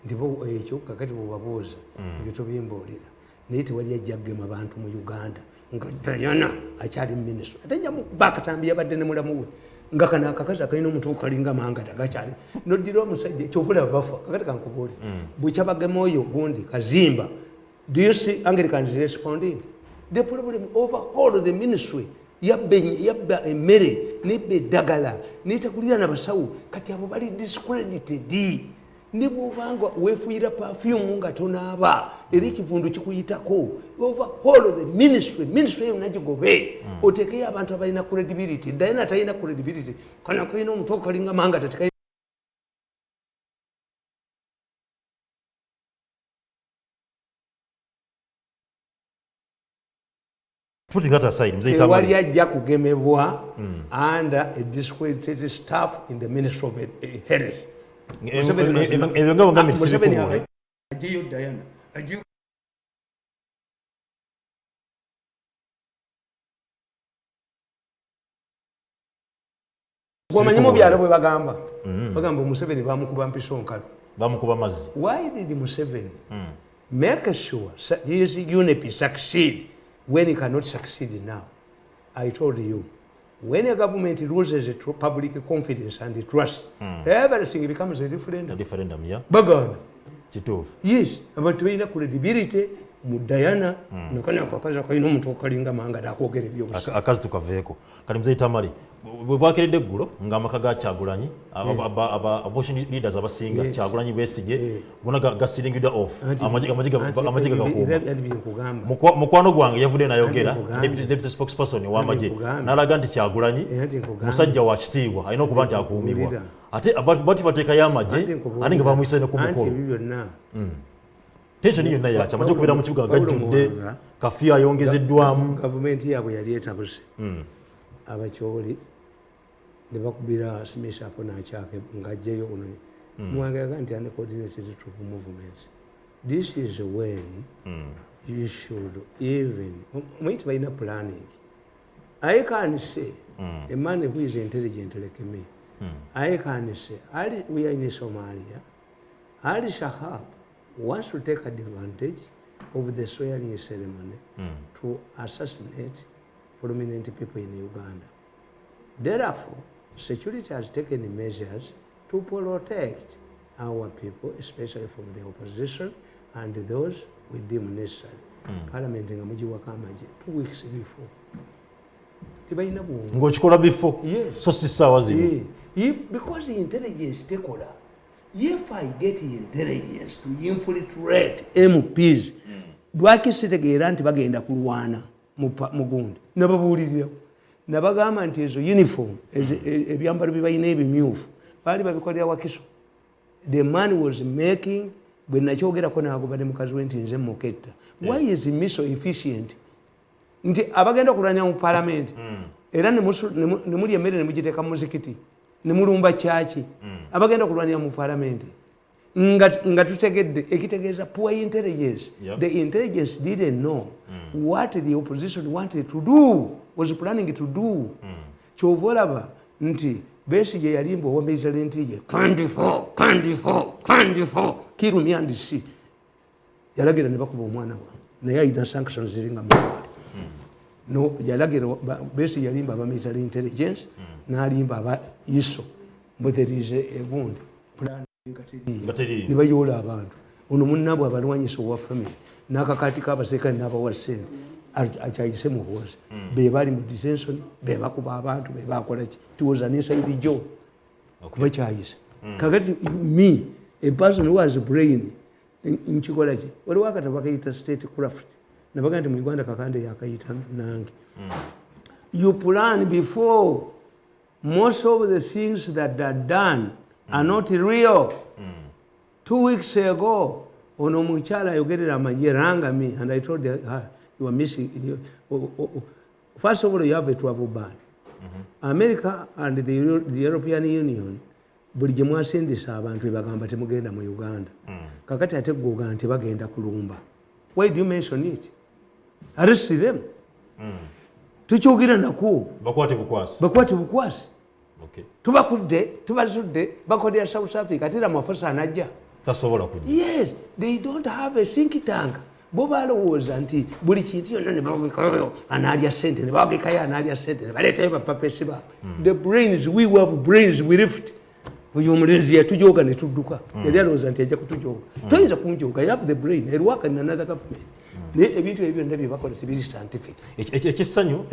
Ndipo ekyo kakati bw'obabuuza bitu bimbuulira. Naye tewali ajja kugema bantu mu Uganda nga Diana akyali minisita. Atajja mu bakatambi yabadde ne mulamu we. Nga kana akakazi akalina omuntu okalinga mangada gakyali noddira omusajja kyovula bafa kakati kankubuulira bwekyabagema oyo gundi Kazimba. Do you see Anglicans responding? The problem overhaul the ministry yabba emmere nebba eddagala netakulira n'abasawo kati abo bali discredited. Ne bw'obanga weefuuyira perfume nga tonaaba era ekivundu kikuyitako overhaul the ministry yonna gigobe oteekeyo abantu abalina credibility. Diana talina credibility kana kalina omuntu okalinga manga tatika Putting that aside, Mzee Tamale tewali ajja kugemebwa under a discredited staff in the Ministry of Health. ebyo nga bangambye nti sibikubule agiyo Diana agiyo gwomanyi mu byalo bwe bagamba Museveni bamukuba mpiso nkalu bamukuba mazzi. Why did Museveni make sure his UNEP succeed when he cannot succeed now? I told you, when a government loses public confidence and trust, everything becomes a referendum. A referendum, yeah. Bagana. Kituufu. Yes, abantu balina credibility mu Diana nakana akakazi akalina omuntu okalinga manga dakwogera ebyobusa. Akazi tukaveeko. Kati Mzee Tamale bwe bwakeredde eggulo ng'amaka ga Kyagulanyi abortion leaders abasinga Kyagulanyi Besigye gonna gasiringidwa off amajiga gakuuma. Mukwano gwange yavudde n'ayogera deputy spokesperson w'amagye n'alaga nti Kyagulanyi musajja wa kitiibwa alina okuba nti akuumibwa ate bati bateekayo amagye ate nga bamuyisa ne ku mukolo. Tension yonna yakya amagye okubeera mu kibuga gajjudde kafiyu ayongezeddwamu. Gavumenti yaabwe yali etabuse abakyoli ne bakubira Smith apo n'akyake ng'ajjayo ono mwangaga nti uncoordinated troop movements. This is when you should even might balina planning. I can say a man who is intelligent like me, I can say we are in Somalia. Ali Shahab wants to take advantage of the swearing ceremony to assassinate prominent people in Uganda. Therefore, security has taken measures to protect our people, especially from the opposition and those we deem necessary. Parliament in Kamaji 2 weeks before. Ng'okikola before? Yes. So si ssaawa zino? Because the intelligence takeover, if I get intelligence to infiltrate MPs, lwaki sitegeera nti bagenda kulwana mu gundi nababuulirira nabagamba nti ezo uniform ebyambalo bye balina ebimyufu baali babikolera Wakiso. The man was making bwe nakyogerako n'agoba ne mukazi we nti nze muketta. Why is he so efficient? Nti abagenda okulwanya mu parliament era ne muli emmere ne mugiteeka mu muzikiti ne mulumba kyaki abagenda okulwanya mu parliament nga tutegedde ekitegeeza poor intelligence. The intelligence didn't know what the opposition wanted to do, was planning to do. Kyova olaba nti Besigye yalimba owa military intelligence kandifo kirumya ndisi yalagira ne bakuba omwana wa naye ayina sanctions ziringa mawali. No, yalagira Besigye yalimba aba military intelligence n'alimba aba ISO mbu there is a wound plan ne bayoola abantu ono munnabwe abalwanyisa owa family n'akakaati k'abaserikale n'abawa ssente akyayise mu bwozi be bali mu detention be bakuba abantu be bakola ki it was an inside job kuba kyayise kakati me a person who has a brain nkikola ki waliwo akatabo bakayita state craft nabaga nti mu Uganda kakande yakayita nange you plan before. Most of the things that are done are not real. 2 weeks ago, ono mukyala ayogerera amagye ranga me and I told her you are missing. First of all, you have a travel ban. America and the European Union buli gye mwasindisa abantu ebagamba temugenda mu Uganda. Kakati ate gwoga nti bagenda kulumba. Why do you mention it? Arrest them. Tukyogera nako bakwate bukwasi okay tubazudde bakodera South Africa atera amafosa anajja tasobola kujja. Yes, they don't have a think tank. Bo balowooza nti buli kintu yonna ne bawagekayo analya ssente ne bawagekayo analya ssente ne baleetayo bapapesi baabwe. The brains, we have brains, we lift. Oyo omulenzi yatujooga ne tudduka yali alowooza nti ajja kutujooga toyinza kunjooga. You have the brain. I work in another government. Ebintu ebyo ndabye bakola tibiri scientific. Ekissanyu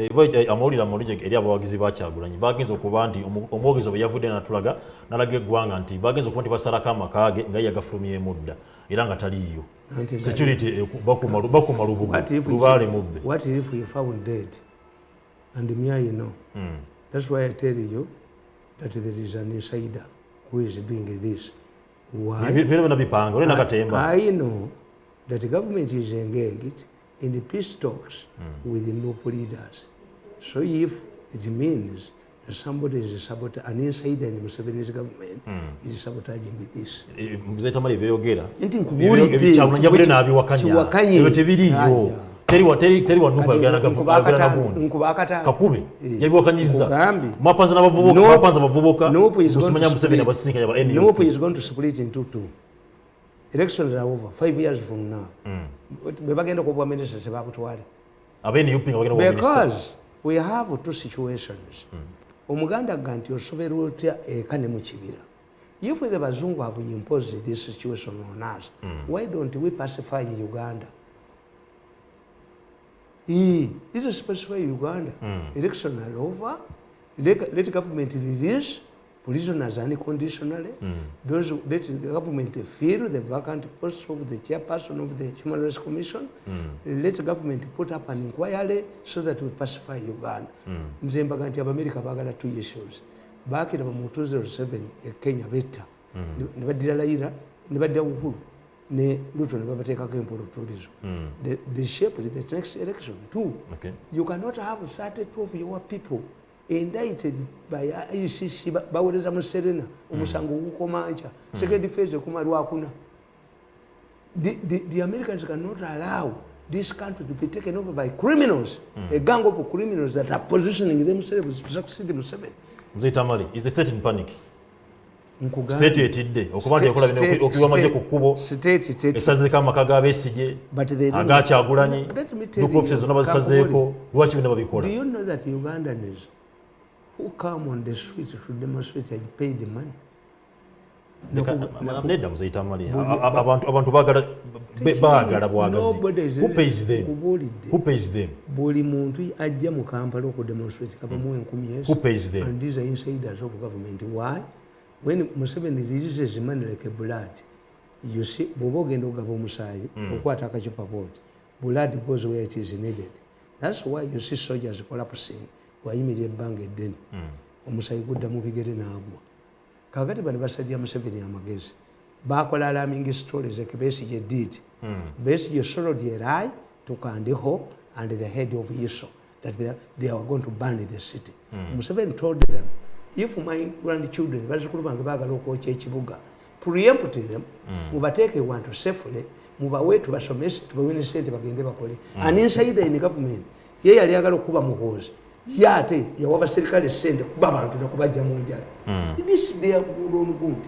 amawulire amulungi eri abawagizi ba Kyagulanyi bagenza okuba nti omwogezi bwe yavudde n'atulaga n'alaga eggwanga nti bagenza okuba nti basalako amakaage nga yagafulumye mudda era nga taliiyo security bakuma lubaale mubbe. What if you found dead and me I know? That's why I tell you that there is an insider who is doing this. Why? I know that the government is engaged in the peace talks with the local leaders. So if it means that somebody is an insider in Museveni's government is sabotaging this. Tamale beyogera. Nti nkubulidde Kyagulanyi nabiwakanya. Tebiriyo. Teri wanuka agana gundi. Nkubakata. Kakube. Yabiwakanyiza. Mapanza n'abavubuka. Musimanya Museveni abasinka yaba NUP. NUP is going to split into two. Elections are over 5 years from now. Bebagenda kuba minister sebakutwale. Because we have two situations. Omuganda ganti osoberwa otya ekane mu kibira. If the Bazungu have imposed this situation on us, why don't we pacify Uganda? This is specify Uganda. Elections are over. Let government release prisoners unconditionally. Those let the government fill the vacant post of the chairperson of the Human Rights Commission. Let the government put up an inquiry so that we pacify Uganda. Mzemba nti America bagala 2 issues. Bakira mu 2007 Kenya betta. Ne badira ALAYILA, ne badda Uhuru, ne Ruto ne babateekako empolo tourism. The shape of the next election too. Okay. You cannot have 32 of your people indicted by ICC baweleza mu Serena omusango gukomanja second phase kumalwa akuna. The Americans cannot allow this country to be taken over by criminals, a gang of criminals that are positioning themselves to succeed in Museveni. Mzee Tamale, is the state in panic? State etidde okuba nti yakola bino okuwa maje ku kkubo esazeka amaka Besigye aga Kyagulanyi offices zonna bazisazeeko lwaki bino babikola? Do you know that Ugandans who come on the street to demonstrate are paid the money? Nedda Mzee Tamale, abantu baagala bwagazi. Who pays them? Who pays them? Buli muntu ajja mu Kampala okudemonstrate kabamu 10,000. Who pays them? And these are insiders of government. Why? When Museveni releases money like a blood, you see, Bobogendo Gabo Musai, Okwataka Chupapot, blood goes where it is needed. That's why you see soldiers collapsing, who are immediate banged then. Omusai Buddha movie getting agua. Kagati Banabasadia Museveni Amagezi. Bakola alarming stories like Besigye did. Besigye sorrowed the eye to Kandiho and the head of Iso that they are going to burn the city. Museveni told them, if my grandchildren preempt them, mubateke want to safely, mubawe to basomesi to win state bagende bakole. And inside in the government, ye yali agala kuba muhozi. Yate yawa baserikale sente kuba bantu nakubajja mu njala. This they are good.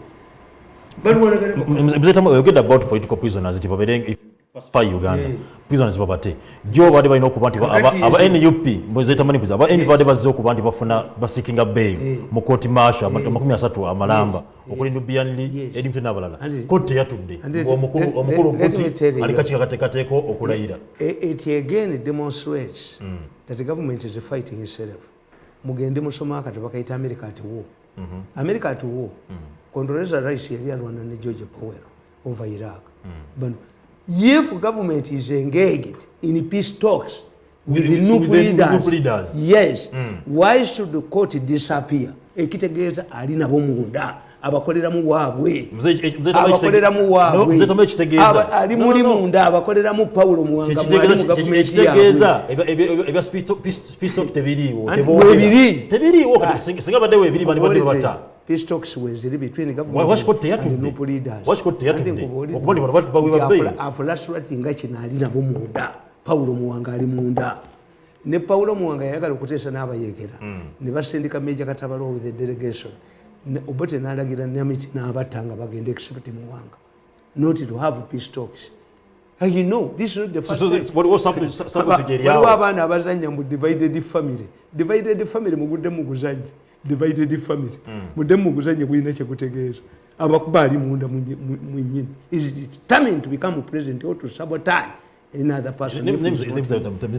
But Mzee Tamale, you get about political prisoners if you pacify Uganda. prisoners babate jo bade balina okuba nti aba NUP mboze tamani kuza aba NUP bade bazze okuba nti bafuna basikinga bail mu court martial abantu 30 amalamba okulinda Bianli Edimton n'abalala kote yatudde omukulu kuti alikachika katekateko okulayira. It again demonstrates that the government is fighting itself. Mugende musoma akataba kaita America at war. America at war. Condoleezza Rice yali alwana ne George Powell over Iraq. But if government is engaged in peace talks with the NUP leaders, yes, why should the court disappear? Ekitegeeza ali nabo munda abakolera mu waabwe abakolera mu waabwe ali muri munda abakolera mu Paulo Muwanga mwali mu government ekitegeeza ebya peace talk tebiriwo singa badde webiri bani badde bata peace talks were between government and NUP leaders. Washikote yatudde okubona bano bawe babbe afulashwati ngachi nali nabo munda Paulo Muwanga ali munda ne Paulo Muwanga yagala okuteesa n'abayekera ne basindika Major Katabalo with the delegation obote n'alagira Namiti n'abatanga bagende except Muwanga not to have peace talks. You know, this is not the first time. What was something to get out? Abana abazanya mu divided family mugudde mu guzanya divided family mudde mu guzanya bwina kye kutegeeza abakuba ali munda mwennyini is determined to become president or to sabotage another person.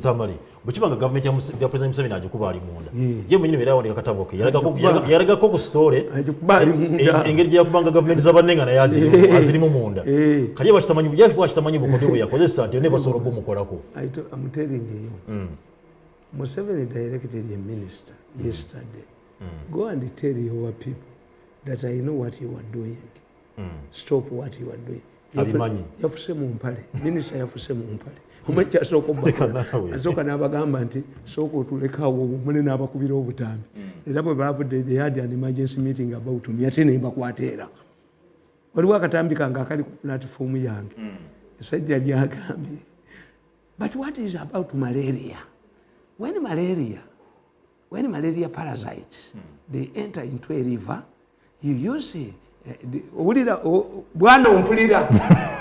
Tamale bukibanga government ya president Museveni agikuba ali munda ye mwennyini bera wandika katabo ke yalaga ko ku story agikuba ali munda engeri ya kubanga government zabanenga na yaje azirimu munda kali bashitamanyi byaje bashitamanyi bukodo bwe yakozesa ati ne basoro bo mukolako. I'm telling you Museveni directed a minister yesterday go and tell your people that I know what you are doing. Stop what you are doing. Yafuse mu mpale minister yafuse mu mpale omucha soko bakana asoka nabagamba nti soko otulekawo mune nabakubira obutambi era bwe bavudde they had an emergency meeting about me ate ne bakwatera waliwo akatambi kanga akali ku platform yange esajja lyagambye but what is about malaria when malaria parasites they enter into a river you use owulira bwana ompulira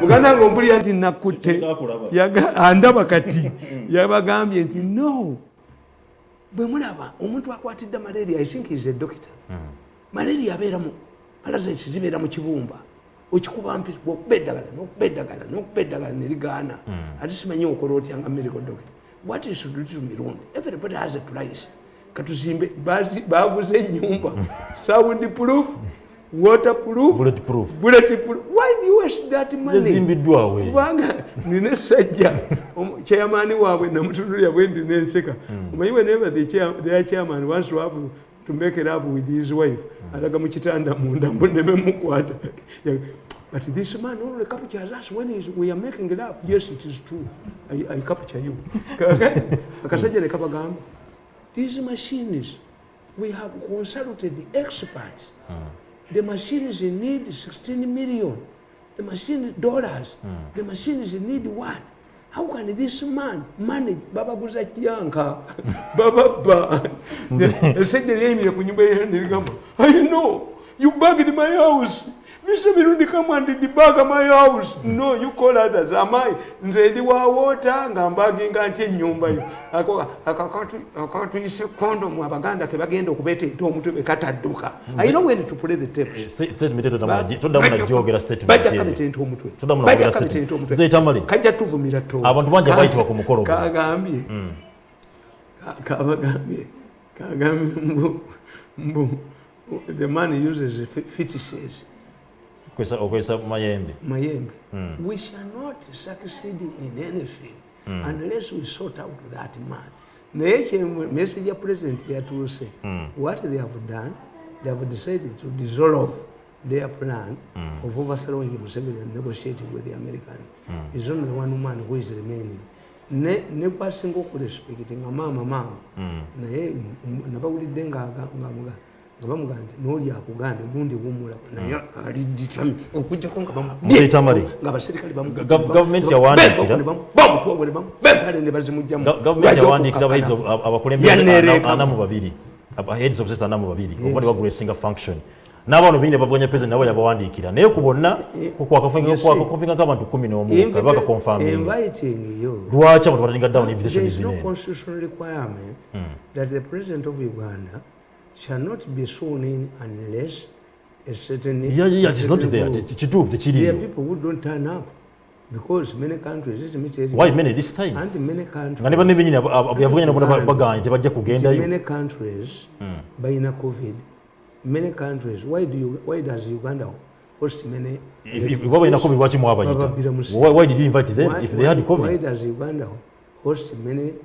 muganda nga ompulira nti nakutte andaba kati yabagambye nti no bwe mulaba omuntu akwatidde malaria I think is a doctor malaria abeeramu parasites zibeera mu kibumba okikuba mpi n'okubeddagala ne ligaana ate simanyi okola otya nga medical doctor what is to do to Mirundi everybody has a price katuzimbe baguze ennyumba soundproof waterproof bulletproof why do you waste that money zimbidwawe kubanga nine sajja chairman waabwe namutunulya bwendi nenseka omanyi whenever the chairman wants to have to make it up with his wife alaga mu kitanda munda mboneme mukwata but this man only captures us when we are making it up. Yes, it is true. I capture you. Akasajja ne kabagamba these machines we have consulted the experts. The machines need 16 million. The machine dollars. The machines need what? How can this man manage? Baba guza kiyanka. Baba. The secretary yemire ku nyumba y'endigamba. I know. You bugged my house. Mr. Mirundi, come and debug my house. No, you call others. Am I? Nzedi wa water ngambaginga nti ennyumba yo. Akakatu ise condom abaganda ke bagenda okubeta ento omutwe bekatadduka. I know when to play the tape. Statement to damaji. Todamuna jogera statement. Bajja kabete ento omutwe. Todamuna jogera statement. Nze Tamale. Kajja tuvumira to. Abantu banja bayitwa ku mukolo. Kagambye. Kagambye mbu. The man uses fetishes. Mayembe. We shall not succeed in anything unless we sort out that man. The message of President here to say what they have done, they have decided to dissolve their plan of overthrowing Museveni and negotiating with the Americans. It's only one man who is remaining. Ne kwasinga okurespecti nga mama naye nabawulidde ngamuga ngabamuga nti n'oli akuganda gundi wumula naye ali ditami okujjako nga baserikale gavumenti yawandikira bempale ne bazimujjamu gavumenti yawandikira abakulembeze anamu babiri heads of state anamu babiri obali bagula single function n'abantu bine bavuganya president nabo yabawandiikira naye ku bonna kwakofinga nk'abantu 11 kabaka confirming inviting you lwaki abantu batalinga down invitation there is no constitutional requirement that the president of Uganda shall not be sworn in unless a certain it is not there kituufu tekiriyo. There are people who don't turn up because many countries why many this time and many countries nga ne banne benyini yavuganya nabo baganye tebajja kugendayo. Many countries bayina covid. Many countries, why does Uganda host many? If COVID, why did you invite them if they had COVID? Why does Uganda host many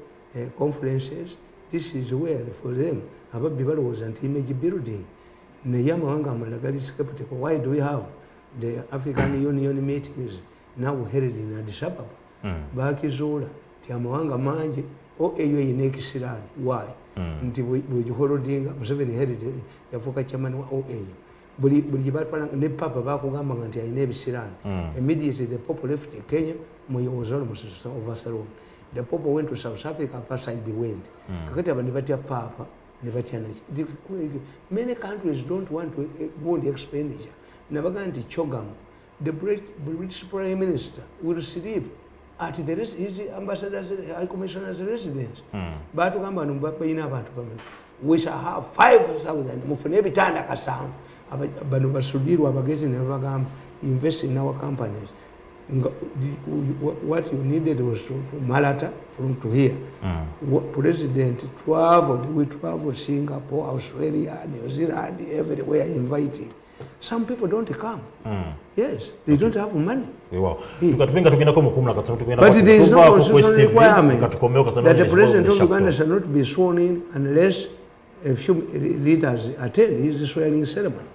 conferences? This is where for them Ababibalo was anti-image building. Why do we have the African Union meetings now held in Addis Ababa? Bakizula tiamawanga manje o eyo yinekisirani. Why? Nti bujholodinga Museveni heritage yafuka chairman wa OAU buli batwala ne papa bakugamba nti ayine ebisirani. Immediately the Pope left Kenya, was almost overthrown. The Pope went to South Africa, apartheid went. Kakati abantu batya papa ne batya nachi. Many countries don't want to go on the expenditure. Nabaga nti Chogam, the British Prime Minister will sleep at his ambassador's high commissioner's residence. We shall have 5,000 mufune bitanda kasanvu bano basudirwa abagezi ne bagamba invest in our companies. What you needed was to Malata from to here. President traveled, we traveled Singapore, Australia, New Zealand, everywhere inviting. Some people don't come. Yes, they don't have money. But there is no constitutional requirement that the president of Uganda shall not be sworn in unless a few leaders attend his swearing ceremony.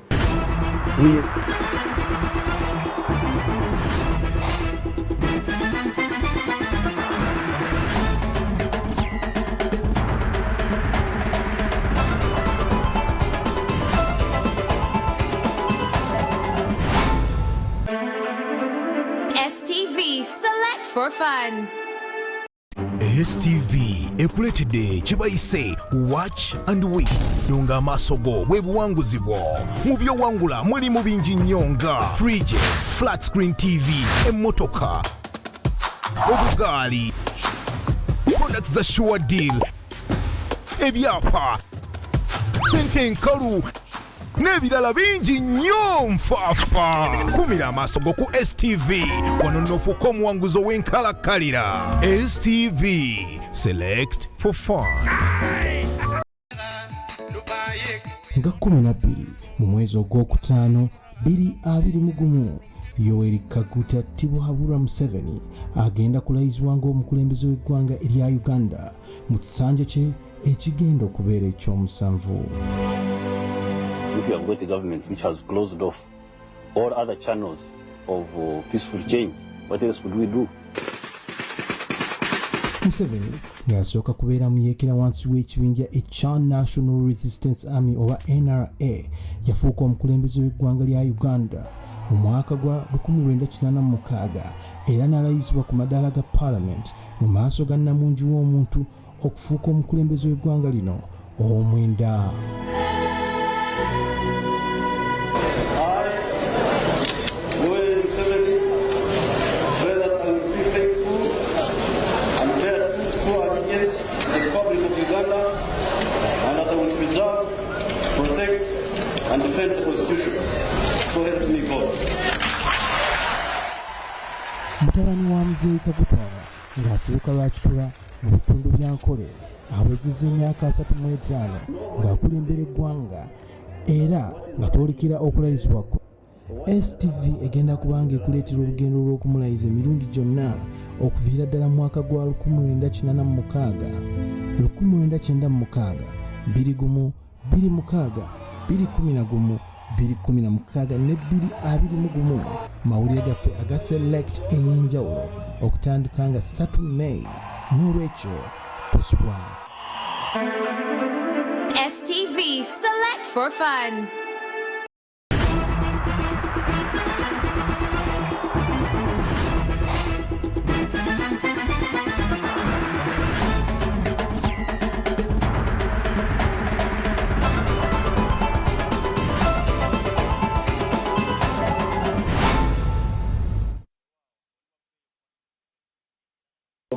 For fun. STV ekuletedde kibayise watch and win. Dunga amaaso go bwebuwanguzi bwo mu byowangula mulimu bingi nnyo nga fridges, flat screen TV, emmotoka, obugaali, products za sure deal, ebyapa, sente enkalu n'ebirala bingi nnyo nfaafa. Kumira amaaso go ku STV wano n'ofuuka omuwanguzi ow'enkalakkalira. STV, select for fun. Nga 12 mu mwezi ogw'okutaano 2021 Yoweri Kaguta Tibuhaburwa Museveni agenda kulayizibwa ng'omukulembeze w'eggwanga erya Uganda mu kisanja kye ekigenda okubeera eky'omusanvu. If you have got a government which has closed off all other channels of peaceful change, what else would we do? Museveni yasooka kubeera muyeekera wansi w'ekibinja ekya National Resistance Army oba NRA yafuuka omukulembeze w'eggwanga lya Uganda mu mwaka gwa 1986 era n'alayizibwa ku madaala ga Parliament mu maaso ga Namungi w'omuntu okufuuka omukulembeze w'eggwanga lino omwenda. And defend the Constitution. So help me God. Mutabani wa Muzeeyi Kaguta ng'asibuka lwakitula mu bitundu bya Nkole awezezza emyaka 35 ng'akulembera eggwanga era nga twolekera okulayizibwa kwe. STV egenda kubanga ekuleetera olugendo lw'okumulayiza emirundi gyonna okuviira ddala mu mwaka gwa 1986, 1996, 20, 2016, 2011, 2016 ne 2021 mawulire gaffe aga select ey'enjawulo okutandika nga 3 May. N'olwekyo tosubwa. STV, select for fun.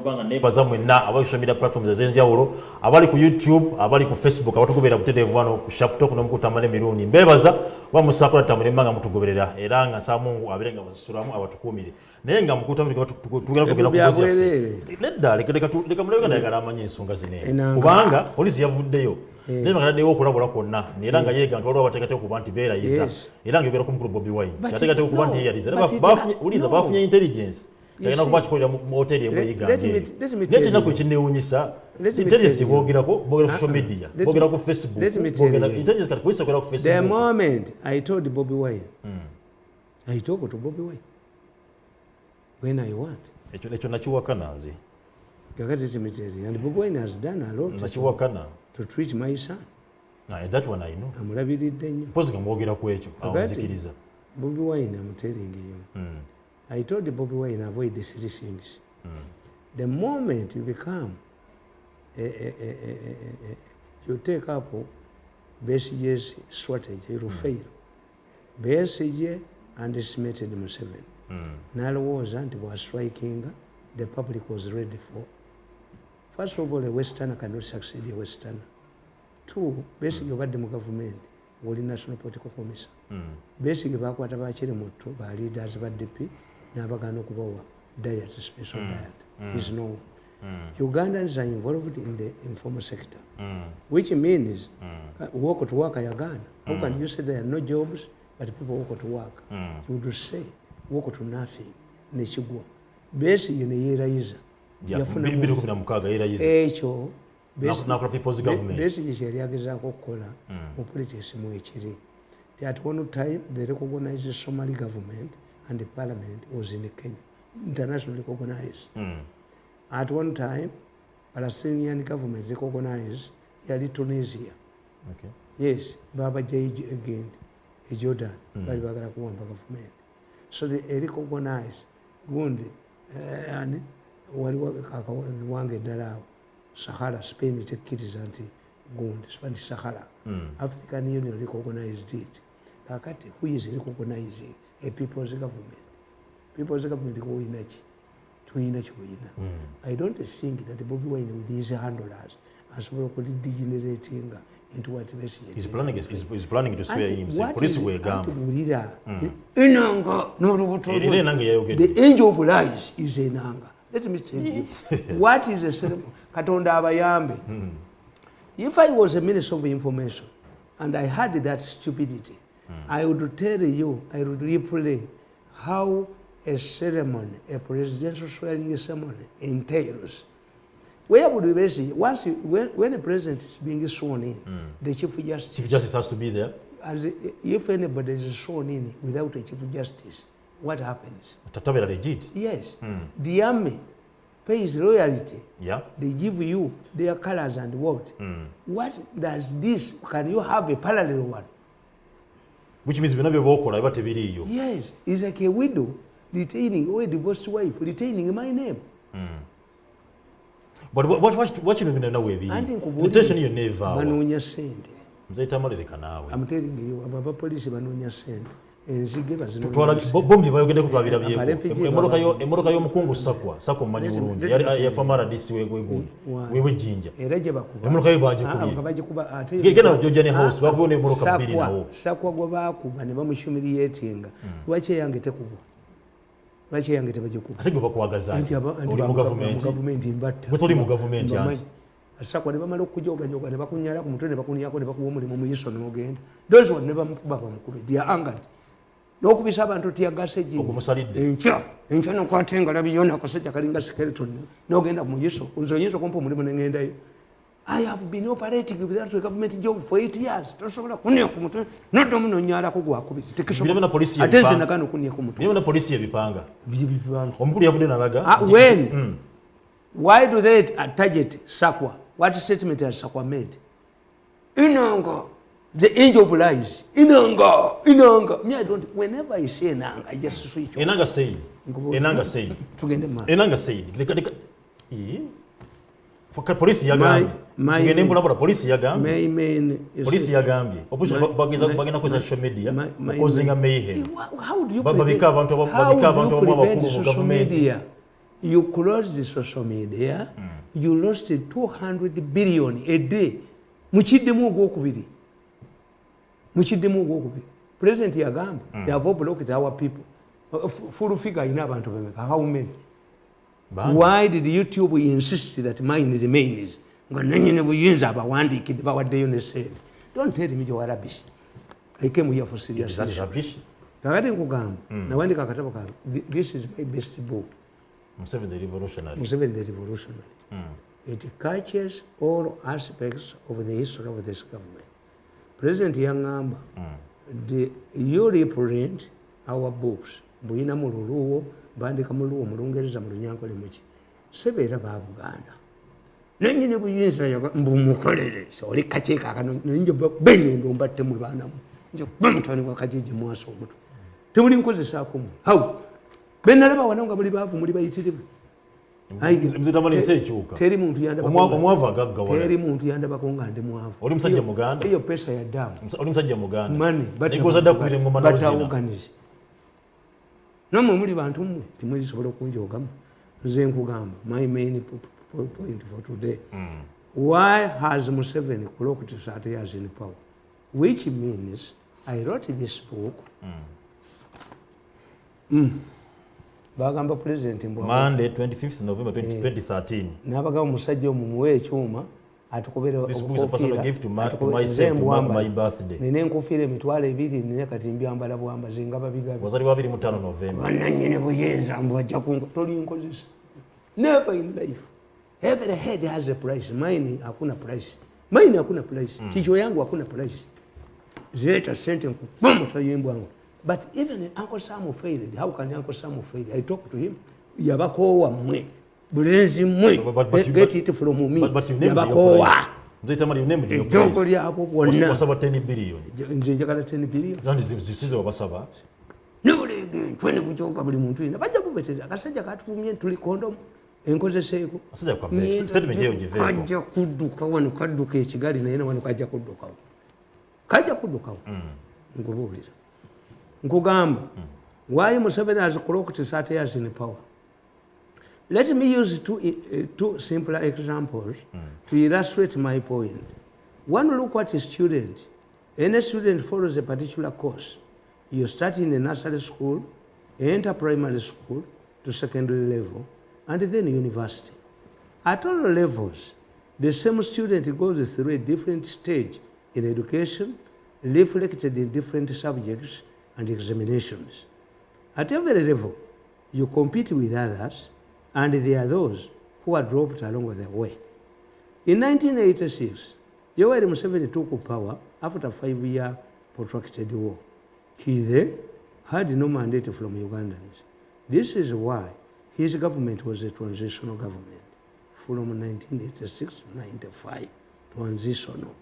banga nebaza mwenna abali social media platforms ezenjawulo abali ku YouTube abali ku Facebook abatugobera buterevu wano ku Shaptok no Tamale Mirundi mbebaza bamusakula Tamale manga mutugoberera era nga samungu abirenga basuramu abatukumire naye nga mukutamire tugera kugera ku polisi nedda leka muleka ndayagala amanye ensonga zine kubanga polisi yavuddeyo naye bagala okulabula konna era nga yega ntwalwa abateekateeka okuba nti beerayiza era nga yogera ku mukulu Bobi Wine yateekateeka okuba nti yeeyaliza bafunye intelligence yagenda kuba kikolera mu hoteli emu Uganda naye kinaku ekinneewuunyisa intelligence bogerako bogera ku social media bogera ku Facebook bogera intelligence kati polisi akolera ku Facebook. The moment I told Bobi Wine I talk to Bobi Wine when I want ekyo nakiwakana nze kakati timiteri and Bobi Wine has done a lot nakiwakana to treat my son. That one I know. Amulabiridde nnyo. Pozi ngamwogera ku ekyo awuzikiriza. Bobi Wine, I'm telling you. I told Bobi Wine avoid the three things. The moment you become you take up Besigye's strategy, you will fail. Besigye underestimated Museveni. N'alowooza nti was striking the public was ready for. First of all, a Westerner cannot succeed a Westerner. Two, basically obadde mu government wali national political commission. Basically bakwata bakiri muto ba leaders ba DP n'abagana okubawa diet, special diet. Is known. Ugandans are involved in the informal sector, which means work to work ayagana. How can you say there are no jobs but people work to work? You would say work to nothing. Nechigwa. Basically neerayiza. Ekyo basically kyali agezaako okukola mu politics mu ekiri. At one time they recognized the Somali government and the parliament was in Kenya, internationally recognized. At one time Palestinian government recognized yali Tunisia. Yes, BAGAMBYE again Jordan bali bagala kuwamba government. So they recognized gundi and waliwo wange ddala Sahara Spain tekkiriza nti gundi Spanish Sahara. African Union recognized it. Kakati who is recognizing a people's government? People's government kuyina ki? Tuyina kiyina. I don't think that Bobi Wine with his handlers asobola okudegenerating into what he's planning to swear in himself. Police we gamba. Inanga n'olubuto. The angel of lies is enanga. Let me tell you, what is a ceremony? Katonda abayambe. If I was a minister of information and I had that stupidity, I would tell you, I would replay how a ceremony, a presidential swearing ceremony entails. Where would we basically, when a president is being sworn in, the Chief Justice has to be there. If anybody is sworn in without a Chief Justice, what happens? Tatabera legit. Yes. The army pays loyalty. Yeah. They give you their colors and what? What does this? Can you have a parallel one? Which means we never walk or yes. It's like a widow retaining or a divorced wife retaining my name. But what you know way be? Intention you never. Banonya sente. I'm telling you, about police banonya sente. Bombi bayogedde kutwabira byeko emmotoka y'omukungu sakwa mmanyi bulungi ya famara disi wejjinja era gye bakuba emmotoka yo bagikuba gena Georgian House bakubona emmotoka bbiri nawo sakwa gwe bakuba ne bamushumiriyetinga lwaki yange tekubwa lwaki yange tebagikuba ate gwe bakwagaza oli mu gavumenti mbatta gwe toli mu gavumenti anti sakwa ne bamala okujogajoga ne bakunyala ku mutwe ne bakunyako ne bakuba omulimu mu yiso n'ogenda those one ne bamukuba bamukube they are angered n'okubisa abantu tiyagase enkya nokwata engalabi yona akasajja kalinga skeleton n'ogenda mu yiso nze oyinza okumpa omulimu nengendayo. I have been operating without a government job for 8 years. Tosobola kunya ku mutwe nodde omuno nyala ko gwakubiri ate nze nagana okunya ku mutwe bino police ebipanga omukulu yavudde nalaga when why do they target Sakwa? What statement has Sakwa made? Inanga, the angel of lies. Inanga. Me, I don't. Whenever I say Inanga, I just switch. Inanga said. Inanga said. For police yagambye. Tugende mbula police yagambye. Police yagambye. Opposition bagenda kweza social media. Causing a mayhem. How do you babika abantu abakulu mu government? you closed the social media, you lost 200 billion a day. Mukiddemu ogwokubiri. President yagamba, they have blocked our people. Full figure in abantu bemeka. How many? Why did YouTube insist that mine remains? Don't tell me you are rubbish. I came here for serious That is rubbish. This is my best book. Museveni the Revolutionary. Museveni the Revolutionary. It catches all aspects of the history of this government. President Yangamba, you reprint our books. Buina mululuwo, bandika muluwo, mulungereza mulunyankole muki. Sebeera ba Buganda. Nenyine buyinza ya mbumukolere. Oli kacheka akano nje benye ndo mbatte mu bana mu. Nje bamutani kwa kajiji mwaso omutu. Temuli nkozesa akumu. How? Benalaba wananga muli bavu muli bayitirivu. Mzitamani sechuka. Teri muntu yanda omwavu agagga wala. Teri muntu yanda bakonga ndi mwavu. Oli musajja Muganda. Iyo pesa ya damu. Oli musajja Muganda. Money, Nikoza kubire ngoma na uzina. Namwe muli bantu mmwe timuli sobola okunjogamu. Nze nkugamba my main point for today. Why has Museveni clocked 30 years in power? Which means I wrote this book. Bagamba President Monday 25th November 2013. Nabaga musajja omumuwe ekyuma atukubira This book is a personal gift to mark my birthday. Nene enkofiira emitwalo 2 nine kati mbyambala bwamba zingaba bigabi. Wazali 25 November. Wananyine buyenza mbwajja kungo toli nkozesa. Never in life. Every head has a price. Mine hakuna price. Mine hakuna price. Kichwa yangu hakuna price. Zeta sente nkubomu tayimbwa. But even Uncle Sam failed. How can Uncle Sam fail? I talked to him. Yabakowa mwe. Bulenzi mwe. Get it from me. But you named Yabakowa. Nzaitamali you named your Don't price. hapo bonna. Wasaba 10 billion. Nje njagala 10 billion. Nandi zisizo wabasaba. Nobody twene kuchoka buli muntu ina. Bajja kubetera akasajja katufumye tuli condom. Enkozeseeko. Asajja kwa vex. Statement yeyo jiveko. Kajja kudduka wano kadduka ekigali naye wano kajja kuddukawo. Kajja kuddukawo. Nkubuulira. Nkugamba, why Museveni has clocked 30 years in power? Let me use two simple examples to illustrate my point. One, look at a student. Any student follows a particular course. You start in a nursery school, enter primary school to secondary level, and then university. At all levels, the same student goes through a different stage in education, reflected in different subjects and examinations. At every level, you compete with others, and there are those who are dropped along the way. In 1986, Yoweri Museveni took power after a 5-year protracted war. He then had no mandate from Ugandans. This is why his government was a transitional government from 1986 to 95. Transitional.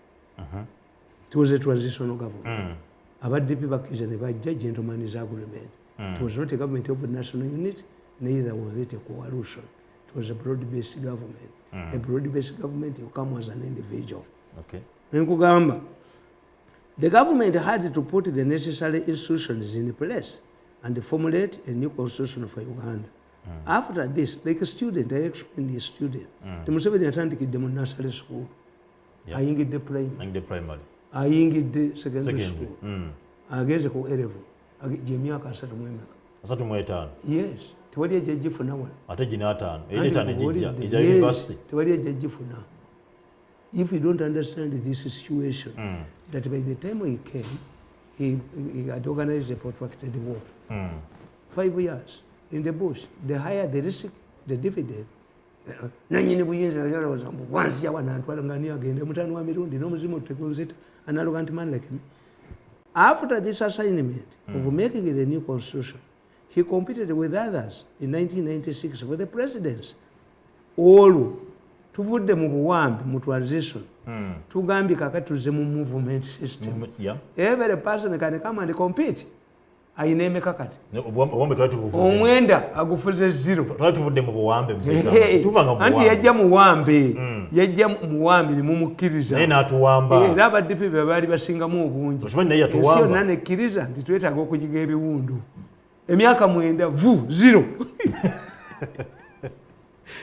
It was a transitional government. Abaddipi bakkiriza ne bajja gentleman's agreement. It was not a government of national unity, neither was it a coalition. It was a broad-based government. A broad-based government, you come as an individual. Okay. Nkugamba, the government had to put the necessary institutions in place and formulate a new constitution for Uganda. After this, like a student, I explained a student. The Museveni atandikidde mu nursery school. Ayingidde primary. Ayingidde secondary school. Ageze ku A-level. Gy'emyaka 35. Yes. Tewali ejjajjifuna wano. Ate gina 5. Ejja university. Tewali ejjajjifuna. If you don't understand this situation, that by the time he came, he had organized a protracted war. 5 years in the bush. The higher the risk, the dividend. Nanyini buyinza yalowooza mbu wanzija wano antwala nga ani agende mutano wa Mirundi n'omuzimu otutekuluzita an arrogant man like me. After this assignment of making the new constitution, he competed with others in 1996 for the presidency. Olwo tuvudde mu buwambi mu transition. Tugambye kakati tuze mu movement system. Every person can come and compete. Ayina emekakati. Omwenda agufuze 0. Tuvudde mu buwambe mzee. Tuvanga mu buwambe. Anti yajja muwambe. Yajja muwambe ni mumukkiriza. Naye n'atuwamba. Era abaddipi be baali basingamu obungi. Okimanyi naye yatuwamba. Ensi yonna nekkiriza nti twetaaga okuyiga ebiwundu. Emyaka 9 0.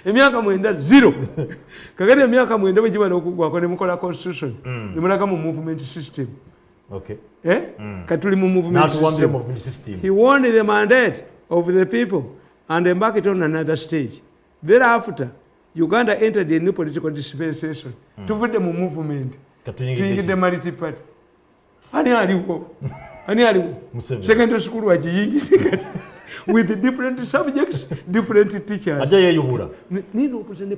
emyaka 9 zero kakati emyaka 9 bwe gibala okugwako ne mukola constitution ne mulaga mu movement system. Okay. Katuli mu movement system. He won the mandate of the people and embarked on another stage. Thereafter, Uganda entered a new political dispensation. Tuvudde mu movement. Tuyingidde multi-party. Ani aliwo? Secondary school wagiyingidde kati. With different subjects, different teachers. Aja yeyubula. Nino okuzane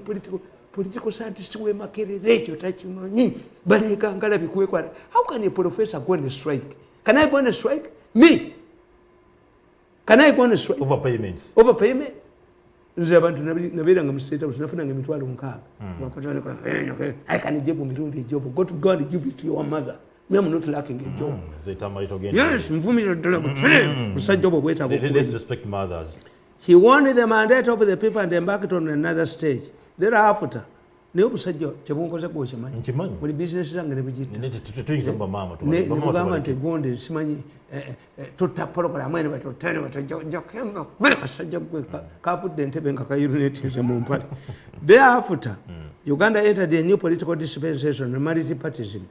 political scientist we makerere ekyo takimanyi balekangala bikuwekwala. How can a professor go on a strike? Can I go on a strike? Me? Can I go on a strike? Overpayments. Overpayment? Nze abantu nabeeranga mu state house nafunanga emitwalo 6. I can give Mirundi a job. Go to God and give it to your mother. Me am not lacking a job. Yes, mvumira ddala musajja obwo bwetaaga okuba. Let's respect mothers. He won the mandate of the people and embarked on another stage. Thereafter, naye obusajja kyebunkoze bwokimanyi. Nkimanyi. Buli business zange ne bugita. Tuyinza bamama. Ne mugamba nti gonde simanyi tutta program ene batutane batojjakemba bale kasajja gwe kavudde entebe nga kayurinetize mu mpale. Thereafter, Uganda entered a new political dispensation, multi-partyism.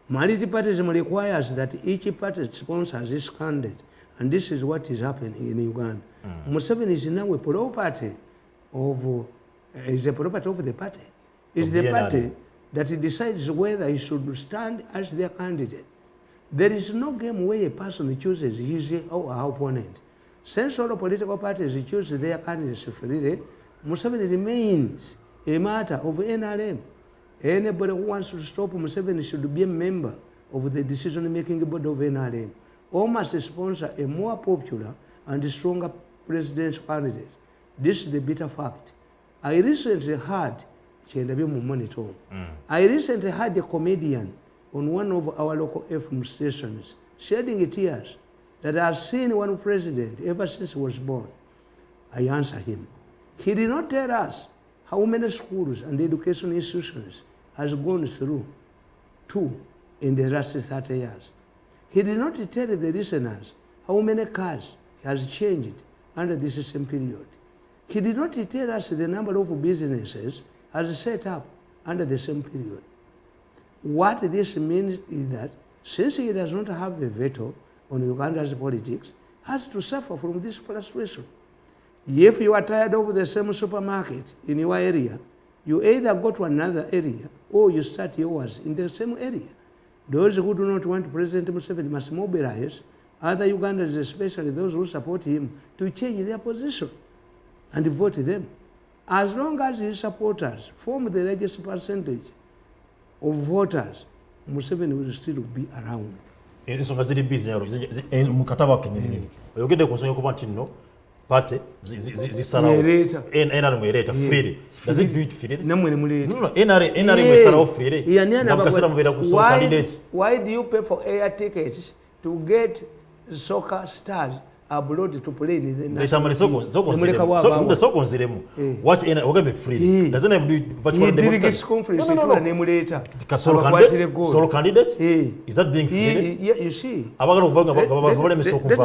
Multi-partyism requires that each party sponsors its candidate, and this is what is happening in Uganda. Museveni is now a property of the party. It's the party that decides whether he should stand as their candidate. There is no game where a person chooses his or her opponent. Since all political parties choose their candidates freely, Museveni remains a matter of NRM. Anybody who wants to stop Museveni should be a member of the decision-making board of NRM, or must sponsor a more popular and stronger presidential candidate. This is the bitter fact. I recently heard a comedian on one of our local FM stations shedding tears that I have seen one president ever since he was born. I answered him. He did not tell us how many schools and education institutions has gone through in the last 30 years. He did not tell the listeners how many cars he has changed under this same period. He did not tell us the number of businesses has set up under the same period. What this means is that since he does not have a veto on Uganda's politics, has to suffer from this frustration. If you are tired of the same supermarket in your area, you either go to another area or you start yours in the same area. Those who do not want President Museveni must mobilize other Ugandans, especially those who support him, to change their position and vote them. As long as his supporters form the largest percentage of voters, Museveni will still be around. Ensonga ziri busy mukataba kenyini. Oyogedde ku nsonga kuba ntinno party zisalawo NRM ereta freely. Does it do it freely? Namwe ne muleta. No, NRM esalawo freely. Nakasira mubera ku soccer candidate. Why do you pay for air tickets to get soccer stars abroad to play in the national team? Watch ogambe freely. Doesn't have to do virtual delegate conference to ne muleta. Solo candidate? Is that being freely? You see. Let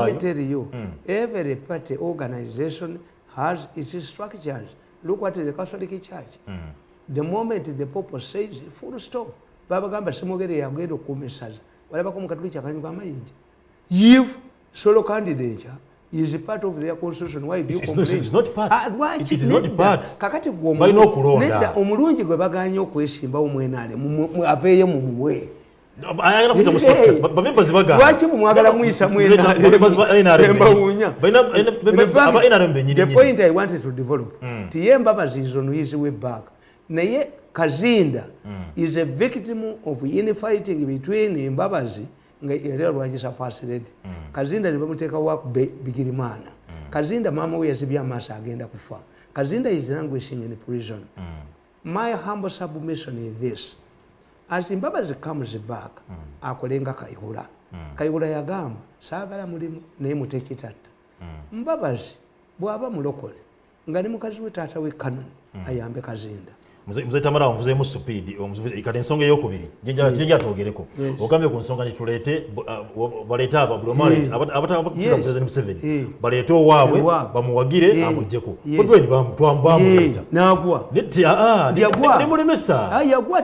me tell you, every party organization has its structures. Look at the Catholic Church. The moment the Pope says full stop, babagamba simogere yagenda okumesaza. Walaba ko mukatuliki akanyuka amayinja. If solo candidature is part of their constitution, why do you complain? It's not part. It is not part. Kakati gwomu. Nenda omulungi gwe baganya okwesimba omwenale aveeye mu muwe. Ayagala kuita mu structure. Bamembazi bagana. Lwaki mumwagala muyisa mwenale? The point I wanted to develop. Tiye Mbabazi is on his way back. Naye Kazinda is a victim of infighting between Mbabazi nga era lwanyisa first lady. Kazinda ne bamuteeka wa Bigirimana. Kazinda mama we yazibya amaaso agenda kufa. Kazinda is languishing in prison. My humble submission is this. As Mbabazi comes back, akolenga Kayihura. Kayihura yagamba saagala mulimu naye mutekitatta. Mbabazi bw'aba mulokole nga ne mukazi we taata we Canon ayambe Kazinda. Mzee Tamale mvuzeemu speed kati ensonga eyokubiri jenja twogereko ogambye ku nsonga nitulete baleeta ababulomale abatakiriza President Museveni baleete owaabwe bamuwagire amuggyeko bwebweni bamuleta n'agwa nemulemesa yagwa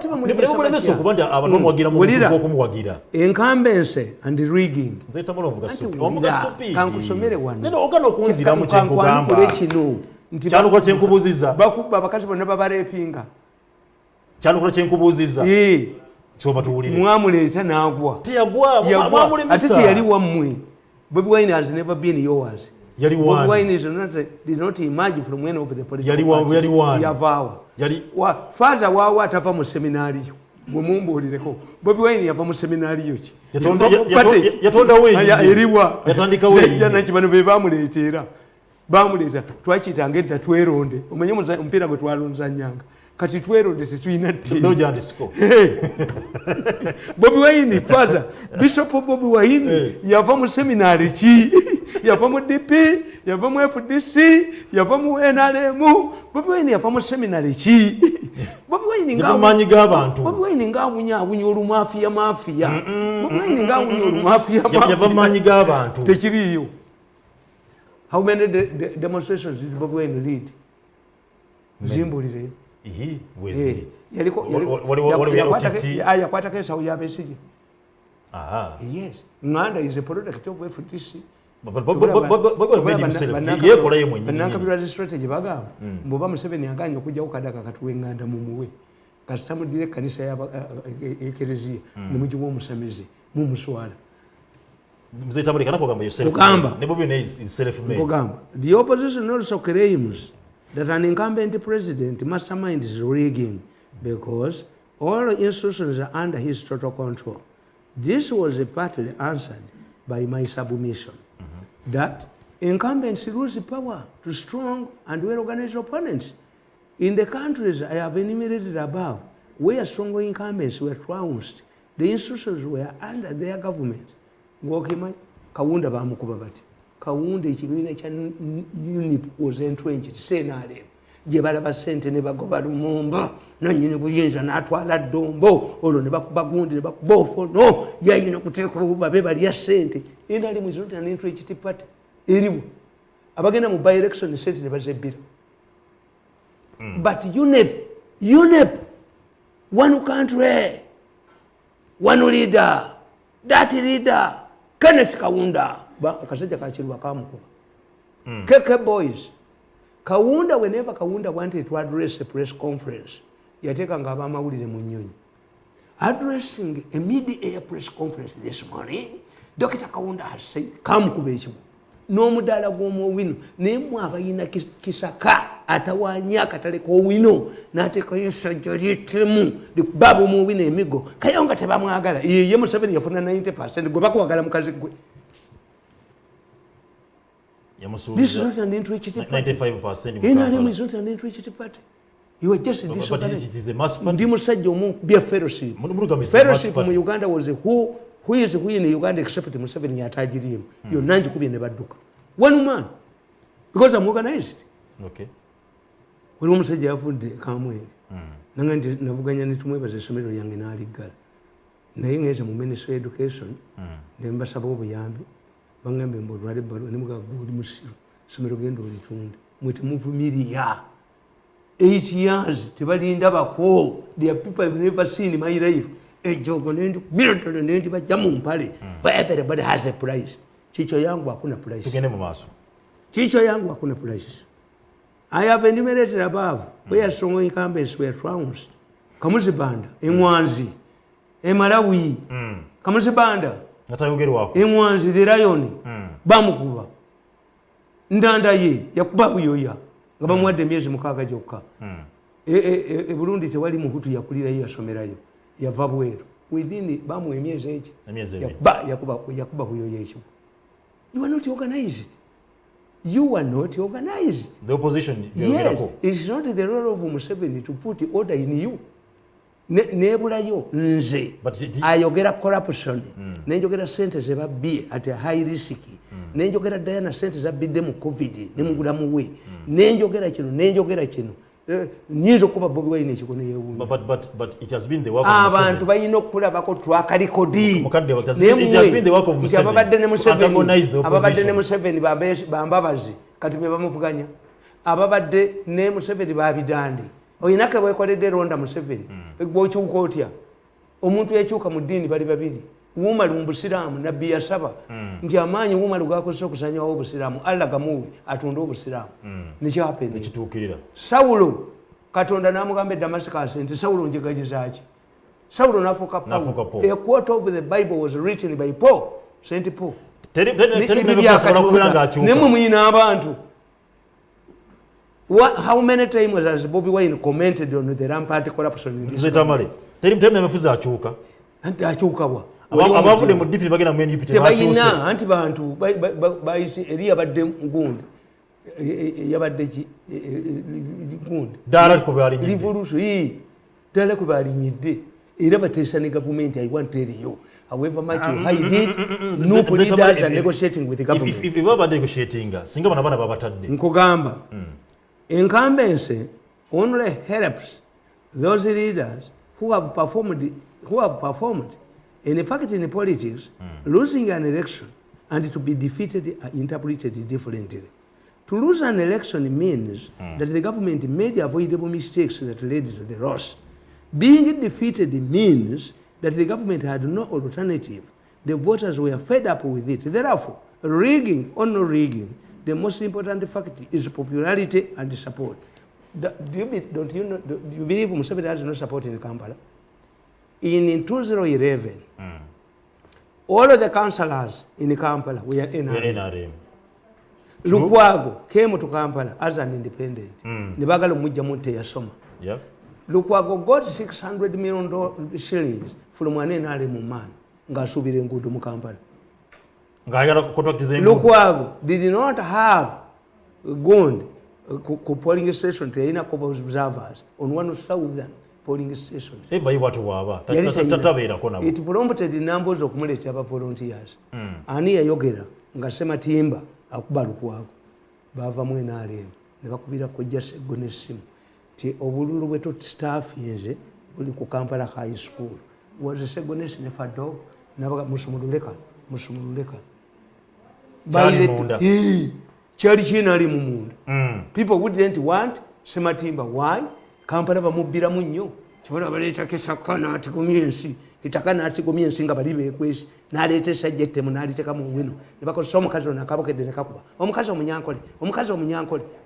okuba nti abantu bamuwagira mu okumuwagira incumbency and rigging. Mzee Tamale ovuga speed kankusomere wano ogana okunziramu kyenkugamba kyanukola kyenkubuuziza bakuba abakazi bonna babareepinga kyanukola kyenkubuuziza kyoma tuwulire mwamuleeta n'agwa teyagwa ate teyali wammwe. Bobi Wine has never been yours. Yali Bobi Wine did not emerge from one of the political parties. Yavaawa faaza waawa atava mu seminaariyo gwe mumbuulireko. Bobi Wine yava mu seminaariyo ki yatondawo eriwa yatandikawo janaki bano be bamuleetera bamuleeta twakiyitanga edda tweronde omenye omupiira gwe twalonzanyanga kati tweronde tetulina Bobi Wine father Bishop Bobi Wine yava mu seminaari ki yava mu DP yava mu FDC yava mu NRM. Bobi Wine yava mu seminaari ki Bobi Wine ng'amanyi g'abantu Bobi Wine ng'awunya olumafiya Bobi Wine ng'awunya olumafiya yava mu maanyi g'abantu tekiriyo. How many demonstrations did Bobi Wine lead? Zimbulire. Yakwatako ensawo ya Besigye. Yes. Nganda is a product of FDC. Bannakabirwa strategy bagamba mboba Museveni aganya okujjawo kadaka katuwe nganda mumuwe kasita mudire kanisa y'ekereziya ne mugiwa omusamize mumuswala. Mzee Tamale kana kugamba yourself ne Bobi Wine is self-made. Kugamba the opposition also claims that an incumbent president masterminds rigging because all institutions are under his total control. This was partly answered by my submission that incumbents lose power to strong and well-organized opponents. In the countries I have enumerated above, where strong incumbents were trounced, the institutions were under their government. Ngokima Kawunda bamukuba bati Kawunda ekibiina kya UNIP was entrenched senale gye balaba ssente ne bagoba Lumumba nannyini buyinza n'atwala Ddombo olwo ne bakuba gundi ne bakuba Ofono yayina okuteeka obubabe balya ssente endali mu zonta n'entreched party eriwo abagenda mu by election ssente ne bazebbira. But UNIP one country one leader, that leader Kenneth Kawunda akasajja kakirwa kamukuba KK boys. Kawunda, whenever Kawunda wanted to address a press conference yatekanga abamawulire mu nnyonyi. Addressing a mid-air press conference this morning, Dr. Kawunda has said kamukuba ekimu n'omudaala gw'omwowino nemu abayina kisaka atawanya akatale k'owino n'ateekayo essajja ly'ettemu likubaaba omwowino emigo kayonga tebamwagala ye Museveni yafuna 90% gwe bakwagala mukazi gwe. This is not an entrenched party. 95% NRM is not an entrenched party. You are just disorganized. Ndi musajja omu bya fellowship. Fellowship mu Uganda was who is who in Uganda except Museveni yatajirimu. Yo nanji kubye ne badduka. One man. Because I'm organized. Okay. Wali omusajja yafudde kamwenge. Nanga ndi navuganya nitumwebaza essomero lyange n'aliggala. Naye ngeze mu Ministry of Education ne mbasaba obuyambi. Bangambe mbulwale balo ne mugaga oli musiru. Essomero genda olitunde. Mwete muvumiriya. 8 years tebalinda bako. There are people I've never seen in my life. Ejogo nendu military nendu bajja mu mpale. But everybody has a price. Chicho yangu hakuna price. Tugende mu maaso. Chicho yangu hakuna price. I have enumerated above where strong incumbents were trounced. Kamuzibanda, Enwanzi, Malawi, Kamuzibanda, Enwanzi, the Lion, Bamukuba, Ndanda ye, yakuba buyoya, nga bamuwadde emyezi 6 gyokka. Burundi tewali muhutu yakulira ye yasomerayo. Yava bweru. Within bamu emyezi eki. Yakuba buyoya ekyo. You are not organized. You are not organized. The opposition. Yes, it's not the role of Museveni to put order in you. Nebulayo nze ayogera corruption nenjogera sente zebabbye at a high risk nenjogera Diana sente zabbidde mu COVID ne mugulamu we nenjogera kino nyinza okuba Bobi Wine ekikono yeewuunya. But it has been the work of Museveni. Abantu balina okulabako track record. It has been the work of Museveni. Ababadde ne Museveni bambabazi kati be bamuvuganya. Ababadde ne Museveni babidande. Oyinaka bwekoledde ronda Museveni. Gwokyuka otya. Omuntu ekyuka mu ddiini bali babiri. Wumalu mu Busiraamu nabbi yasaba nti amaanyi wumalu gakozesa okusanyawo Obusiraamu Allah gamuwe atonda Obusiraamu. Nekyapene ekituukirira. Sawulo Katonda n'amugamba Damascus nti Sawulo njegagizaaki. Sawulo n'afuuka Paul. A quote of the Bible was written by Paul, Saint Paul. Nemwe muyina abantu. How many times has Bobi Wine commented on the rampant corruption in this country? Temefuza akyuka. Anti akyuka bwa. Abavude mu DP bagenda mu NUP tebayina anti bantu bayise eri abadde ngundi yabadde ki ngundi dala ko bali nyidde revolution dala ko bali nyidde era bateesa ne government I want to tell you however much you hide it no leaders are negotiating with the government if babadde negotiating singa bana babatadde nkugamba incumbency only helps those leaders who have performed in fact in politics, losing an election and to be defeated are interpreted differently. To lose an election means that the government made avoidable mistakes that led to the loss. Being defeated means that the government had no alternative. The voters were fed up with it. Therefore, rigging or no rigging, the most important fact is popularity and support. Do you believe Museveni has no support in Kampala? In 2011, all of the councillors in Kampala were NRM. Lukwago came to Kampala as an independent. Nebagala mujja munte yasoma. Lukwago got $600 million shillings from an NRM man. Ngasubire enguudo mu Kampala. Lukwago did not have gond polling station teyina observers on 1,000 polling stations. It prompted numbers of military volunteers. Ani yayogera nga Sematimba akuba Lukwago bava mu NRM ne bakubira kojja Sseggone essimu ti obululu bwetu staff yenze buli ku Kampala High School was Sseggone ne fado nabaga musumululeka kyali kinali mu munda. People wouldn't want Sematimba. Why? Kampala bamubiramu nnyo kibola baleeta kesakana atigomye ensi itakana atigomye ensi nga bali beekwesi n'aleeta essajja ettemu n'aliteeka mu wino ne bakozesa omukazi ono akabokedde ne kakuba omukazi omunyankole.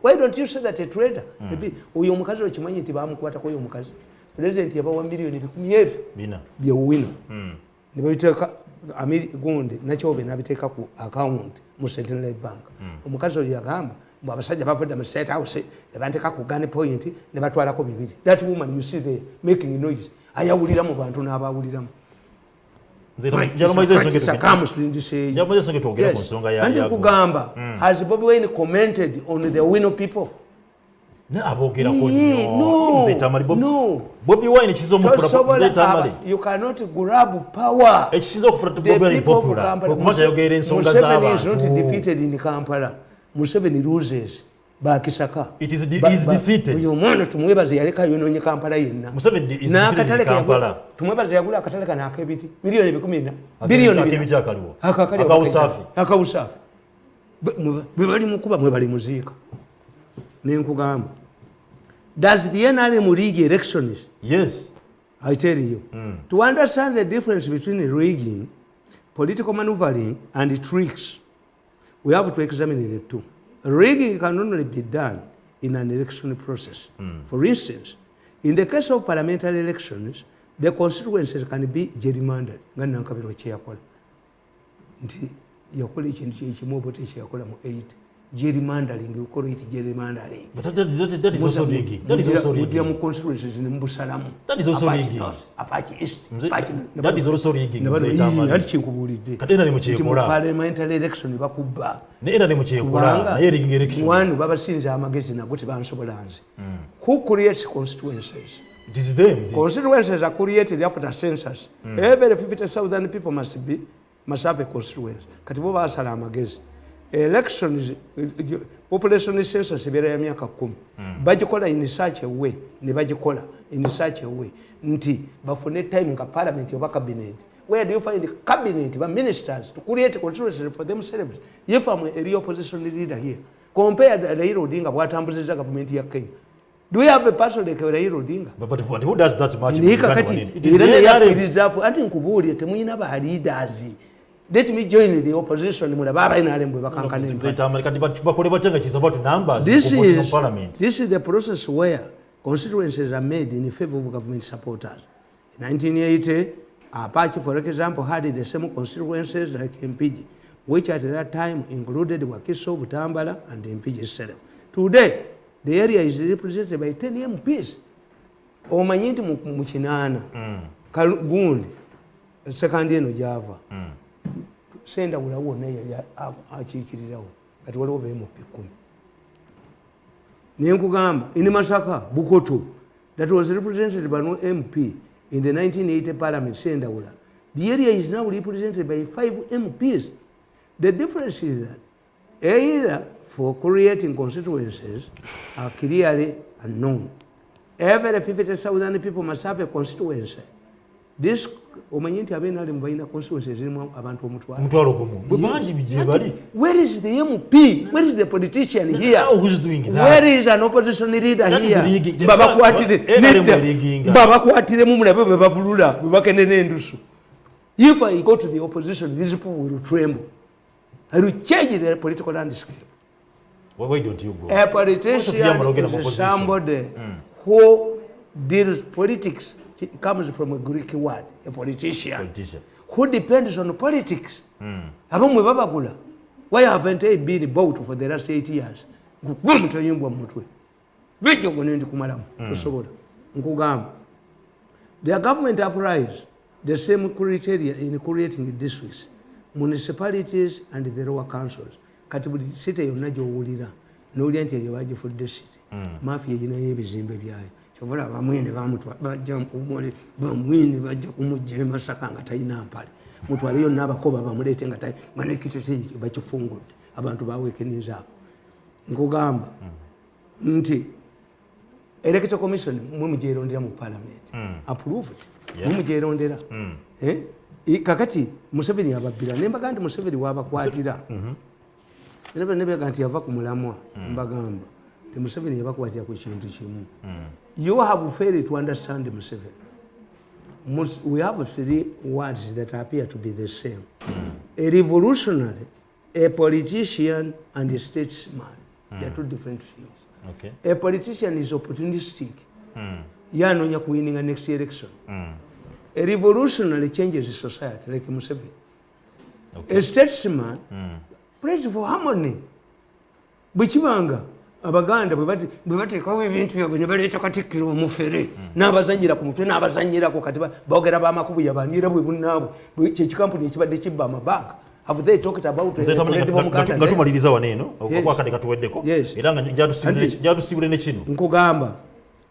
Why don't you say that a trader? Oyo omukazi okimanyi nti baamukwatako oyo omukazi president yabawa miliyoni 10 byewino ne babiteeka gundi nakyobe n'abiteeka ku account mu Centenary Bank. Omukazi oyo yagamba abasajja bavudde mu State House ne banteka ku gun point ne batwalako 2. That woman you see there making noise ayawulira mu bantu n'abawuliramu. And kugamba has Bobi Wine commented on the Wino people? No. Bobi Wine Tamale. You cannot grab power. The people of Kampala. Museveni is not defeated in Kampala. Museveni loses. Bakisaka. It is defeated. Uyo mwana tumwebaze yaleka yononye Kampala yenna. Museveni is defeated in Kampala. Tumwebaze yagula akataleka na akebiti. Milioni 10. Bilioni akebiti akaliwo. Akausafi. Bwe mukuba mwe bali muziika. Nenkugamba. Does the NRM rig elections? Yes. I tell you. To understand the difference between rigging, political maneuvering, and tricks, we have to examine the two. Rigging can only be done in an election process. For instance, in the case of parliamentary elections, the consequences can be gerrymandered. Ngana nkabiro kyeyakola. Nti yakola ekintu kyekimu obote kyeyakola mu 8. Gerrymandering, you call it gerrymandering. But that is also rigging. That is also rigging. That is also rigging. That is also rigging. Parliamentary election bakubba. One babasinza amagezi nago tebansobolanze. Who creates constituencies? It is them. Constituencies are created after census. Every 50,000 people must have a constituency. Kati bo basala amagezi. elections population census ebeera ya myaka 10 bagikola in such a way ne bagikola in such a way nti bafune time nga parliament oba cabinet. Where do you find the cabinet, the ministers to create constituency for themselves? If I'm a real opposition leader here, compare the Raila Odinga, what happens in the government here, Kenya. Do we have a person like Raila Odinga? But who does that much? It is the reserve. I think Kuburi, Temuina leaders. Let me join the opposition. It is about numbers. This is the process where constituencies are made in favor of government supporters. In 1980, Apache, for example, had the same constituencies like MPG, which at that time included Wakiso, Butambala, and MPG itself. Today, the area is represented by 10 MPs. Omanyinti Muchinana, Gundi, second year Java. Senda wona yali achikirirawo kati waliwo bemu 10. Ninkugamba in Masaka Bukoto that was represented by no MP in the 1980 parliament Senda wula. The area is now represented by 5 MPs. The difference is that either for creating constituencies are clearly unknown. Every 50,000 people must have a constituency. This omanyinti abena ali mbaina constituencies zirimu abantu omutwalo gumu. Where is the MP? Where is the politician here? Who is doing that? Where is an opposition leader here? Baba kwatire mumulabe bebavulula bebakenene endusu. If I go to the opposition, these people will tremble. I will change the political landscape. Why don't you go? A politician is somebody who deals politics. It comes from a Greek word, a politician. Who depends on politics. Why haven't they been bought for the last 8 years? Their government applies the same criteria in creating districts, municipalities, and the lower councils. Katibuli city yonajo wulira n'oliyanti eyo bagifudde city. Mafia yina y'ebizimbe byayo. Chovola bamwene bamutwa bajja kumole bamwene bajja kumujja Masaka nga talina mpale. Mutwale yo n'abakoba bamulete nga ngane kitete bakifungudde. Abantu baweekeniza. Nkugamba nti Electoral Commission mumujerondera mu parliament. Approved. Mumujerondera. Kakati Museveni ababira nembaga ndi Museveni wabakwatira. Nebe ganti yava ku mulamwa mbagamba. Ti Museveni yabakwatira ku kintu kimu. You have failed to understand Museveni. We have 3 words that appear to be the same. A revolutionary, a politician, and a statesman. They are 2 different things. Okay. A politician is opportunistic. Yanonya kuwinning a next election. A revolutionary changes society, like Museveni. Okay. A statesman prays for harmony. Bwekibanga Abaganda bwe bateekawo ebintu byabwe ne baleeta Katikkiro omufere n'abazanyira ku mutwe n'abazanyirako kati boogera b'amakubu yabanira bwe bunnaabwe kyekikampuni ekibadde kibba amabanka. Have they talked about nga tumaliriza wano eno okwakadde katuweddeko era nga gyatusiibule ne kino nkugamba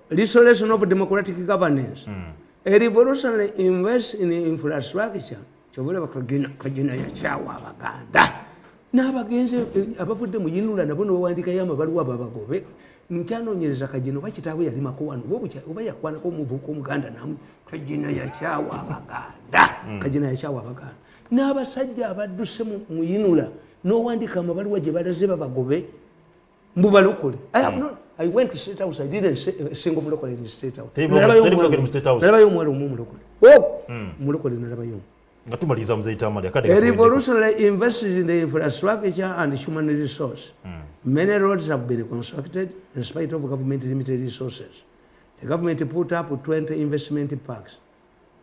restoration of democratic governance. A revolutionary invests in infrastructure. Kyobulaba Kagina yakyawa Abaganda n'abagenzi abavudde mu yinula nabo n'owandikayo amabaluwa babagobe. Nkyanoonyereza Kagina oba kitaawe yali Makowano oba yakwanako omuvubuka Omuganda namu Kagina yakyawa Abaganda. Kagina yakyawa Abaganda n'abasajja abadduse mu yinula n'owandika amabaluwa gye balaze babagobe mbu balokole. I went to State House. I didn't see a single mulokole in the State House. Nalabayo omwala omu mulokole. Mulokole nalabayo. A revolutionary invests in the infrastructure and human resource. Many roads have been constructed in spite of government limited resources. The government put up 20 investment parks.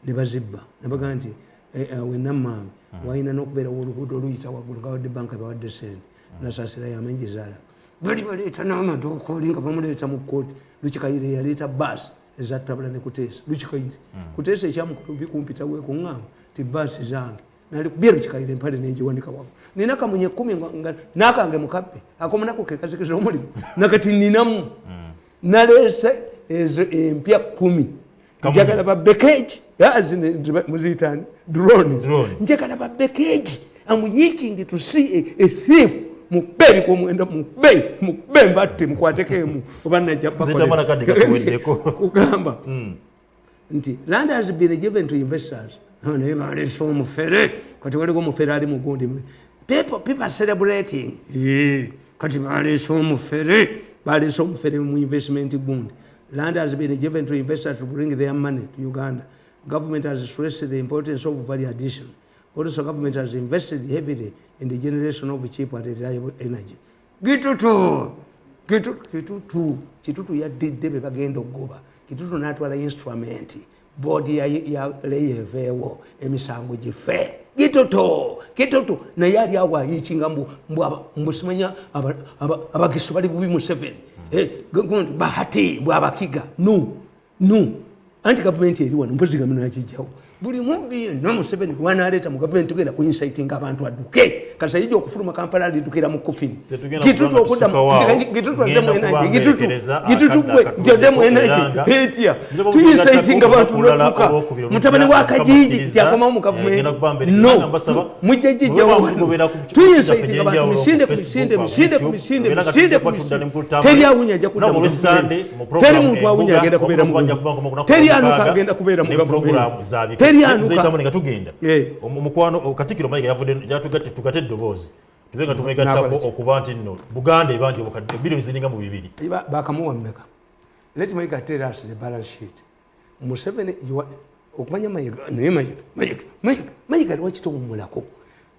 Nebazibba. Nebaga nti wenamma wayina n'okubeera oluguudo oluyita waggulu gawadde banka bawadde sente nasasira yamenyi zaala. Bali baleeta n'amaduuka olinga bamuleeta mu kkooti. Lukikayire yaleeta baasi ezatabula ne Kuteesa. Lukikayire. Kuteesa ekyamukulu bikumpita weekuŋŋamba ti baasi zange. Nali kubira Lukikayire empale n'engiwanika waggulu. Nina kamunye 10 n'akange mukabbe. Akomunako ke kazikiriza omulimu. Nakati ninamu. Naleese ezo empya 10. Njagala babbekeegi. Muziyitani drones. Njagala babbekeegi. I'm itching to see a thief mukube kw'omwenda mukube mbatte mukwatekemu oba najja kugamba nti land has been given to investors. Naye baleese omufere kati waliko omufere ali mugundi. People are celebrating. Kati baleese omufere mu investment gundi. Land has been given to investors to bring their money to Uganda. Government has stressed the importance of value addition. Also, government has invested heavily in the generation of cheap and reliable energy. Kitutu yadidde be bagenda okugoba. Kitutu n'atwala instrument. Body ya leyeveewo emisango gife. Kitutu naye ali awo ayikinga mbu simanya abakiso bali bubi Museveni. Gundi bahati mbu abakiga. No. Anti government eri wano mpozi gamino yakijjawo. Buli mubbi no Museveni wanaleeta mu government tugenda ku inciting abantu aduke. Kasa yijja okufuluma Kampala lidukira mu kofini. Kitutu okudda kitutu ademu energy. Kitutu gwe ademu energy. Hetia. Tu inciting abantu olokuka. Mutabani wa Kajiji yakoma mu government. No. Mujjaji jawo. Tu inciting abantu misinde. Teri awunya ajja kudda mu government. Teri muntu awunya agenda kubeera mu government. Teri anuka agenda kubeera mu government. Zaitamu tugenda omukwano Katikiro Mayiga yavudde yatugatte tugate dobozi tubenga tumegattako okuba nti nno Buganda ebanje obukadde bilioni ziringa mu 2 bakamuwa mmeka. Let Mayiga tell us the balance sheet. Museveni okumanya Mayiga lwakitowumulako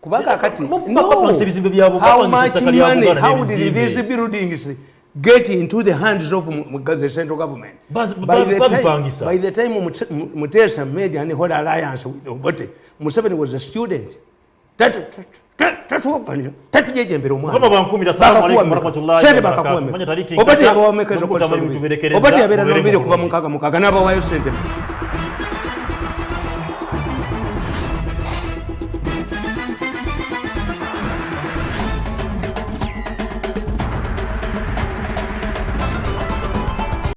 kubanga kati how much money, how did these buildings get into the hands of the central government? By the time Mutesa made an whole alliance with Obote, Museveni was a student. Tatujejembera omwana Obati abawameka ezo Obati abeera n'obiri okuva mu nkaaga n'abawayo ssente